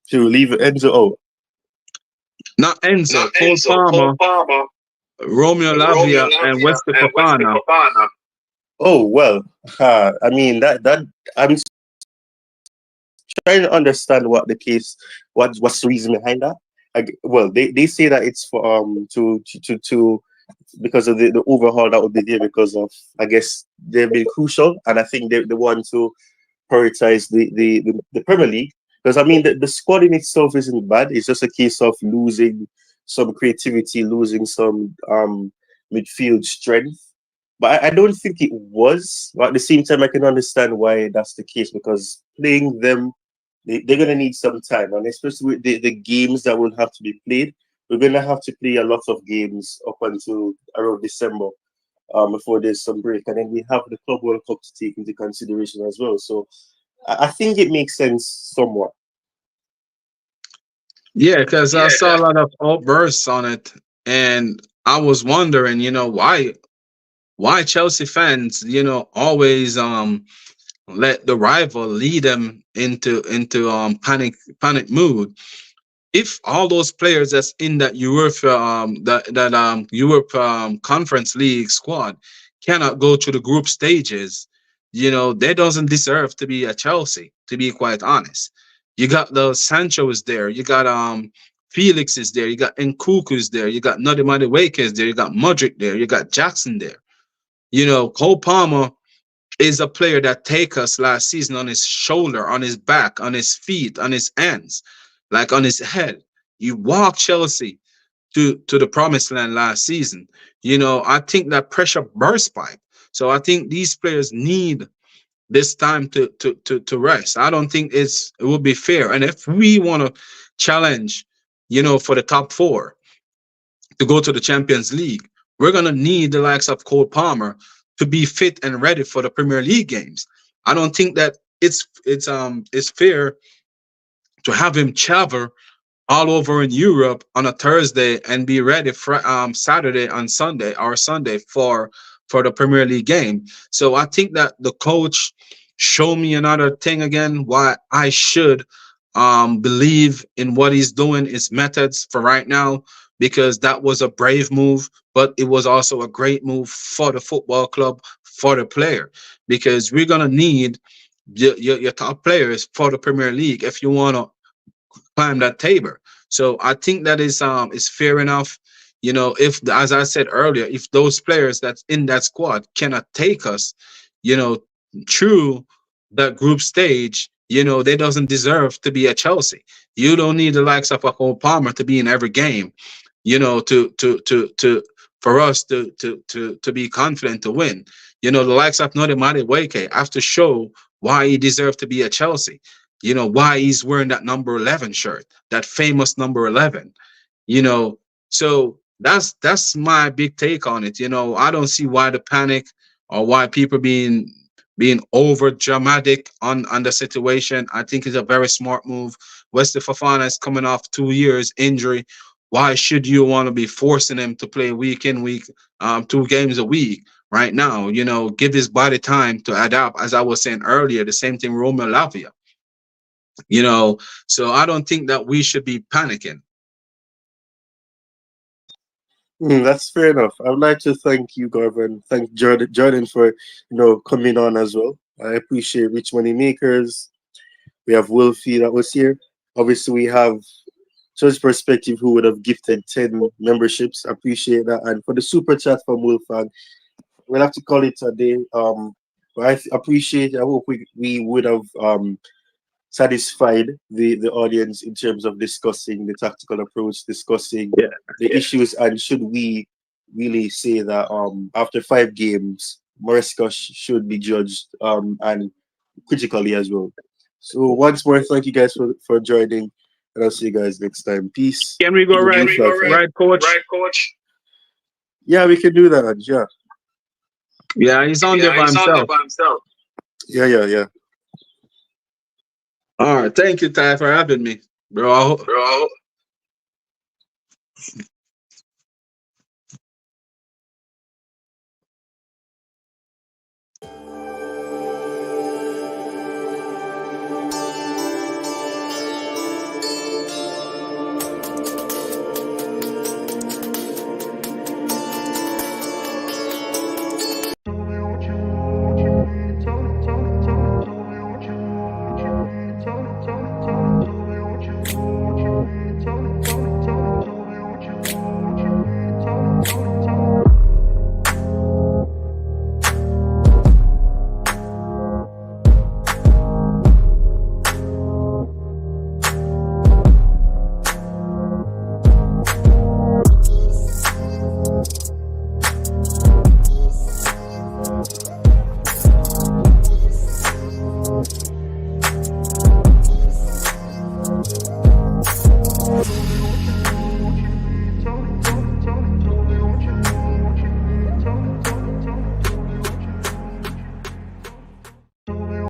To leave Enzo out. Not Not Enzo, Cole Enzo, Cole Palmer, Palmer, Romeo Romeo Lavia, and Lavia, Wesley and Wesley Fofana. Fofana. Oh well, I mean that I'm trying to understand what the case, what's the reason behind that. Well, they say that it's for to because of the overhaul that would be there because of, I guess, they've been crucial, and I think they want to prioritize the Premier League, because I mean the squad in itself isn't bad. It's just a case of losing some creativity, losing some midfield strength. But I don't think it was. But at the same time, I can understand why that's the case, because playing them, they're going to need some time. And especially with the games that will have to be played, we're going to have to play a lot of games up until around December, before there's some break. And then we have the Club World Cup to take into consideration as well. So I think it makes sense somewhat. Yeah, because I Yeah, saw a lot of outbursts on it, and I was wondering, why Chelsea fans, always let the rival lead them into panic mood. If all those players that's in that Europe Conference League squad cannot go to the group stages, they doesn't deserve to be at Chelsea, to be quite honest. You got the Sancho is there, you got Felix is there, you got Nkuku is there, you got Nodimadi Wake is there, you got Modric there, you got Jackson there. Cole Palmer is a player that take us last season on his shoulder, on his back, on his feet, on his hands, like on his head. You walk Chelsea to the promised land last season. I think that pressure burst pipe. So I think these players need this time to rest. I don't think it would be fair. And if we want to challenge, for the top four to go to the Champions League, we're gonna need the likes of Cole Palmer to be fit and ready for the Premier League games. I don't think that it's fair to have him travel all over in Europe on a Thursday and be ready for Saturday on Sunday or Sunday for the Premier League game. So I think that the coach show me another thing again why I should believe in what he's doing, his methods for right now, because that was a brave move, but it was also a great move for the football club, for the player, because we're gonna need your top players for the Premier League if you want to climb that table. So I think that is fair enough. If, as I said earlier, if those players that's in that squad cannot take us, you know, through that group stage, they doesn't deserve to be at Chelsea. You don't need the likes of a Cole Palmer to be in every game, to for us to be confident to win. The likes of Nodimade Weke have to show why he deserved to be at Chelsea. Why he's wearing that number 11 shirt, that famous number 11. you know so that's my big take on it. I don't see why the panic or why people being over dramatic on the situation. I think it's a very smart move. Wesley Fofana is coming off 2 years injury. Why should you want to be forcing him to play week in week, 2 games a week right now? Give his body time to adapt, as I was saying earlier. The same thing Romeo Lavia. you know so I don't think that we should be panicking. That's fair enough. I would like to thank you, Garvin. Thank Jordan for coming on as well. I appreciate Rich Money Makers. We have Wilfie that was here. Obviously, we have Church Perspective who would have gifted 10 memberships. I appreciate that. And for the super chat from Wilfan, we'll have to call it a day. But appreciate. I hope we would have satisfied the audience in terms of discussing the tactical approach, discussing Yeah. the issues, and should we really say that after 5 games, Maresca should be judged and critically as well. So once more, thank you guys for joining, and I'll see you guys next time. Peace. Can we go In the right, blue flag flag. right, coach? Yeah, we can do that, Ange. Yeah, Yeah, he's on there by himself. yeah. All right, thank you, Ty, for having me, bro.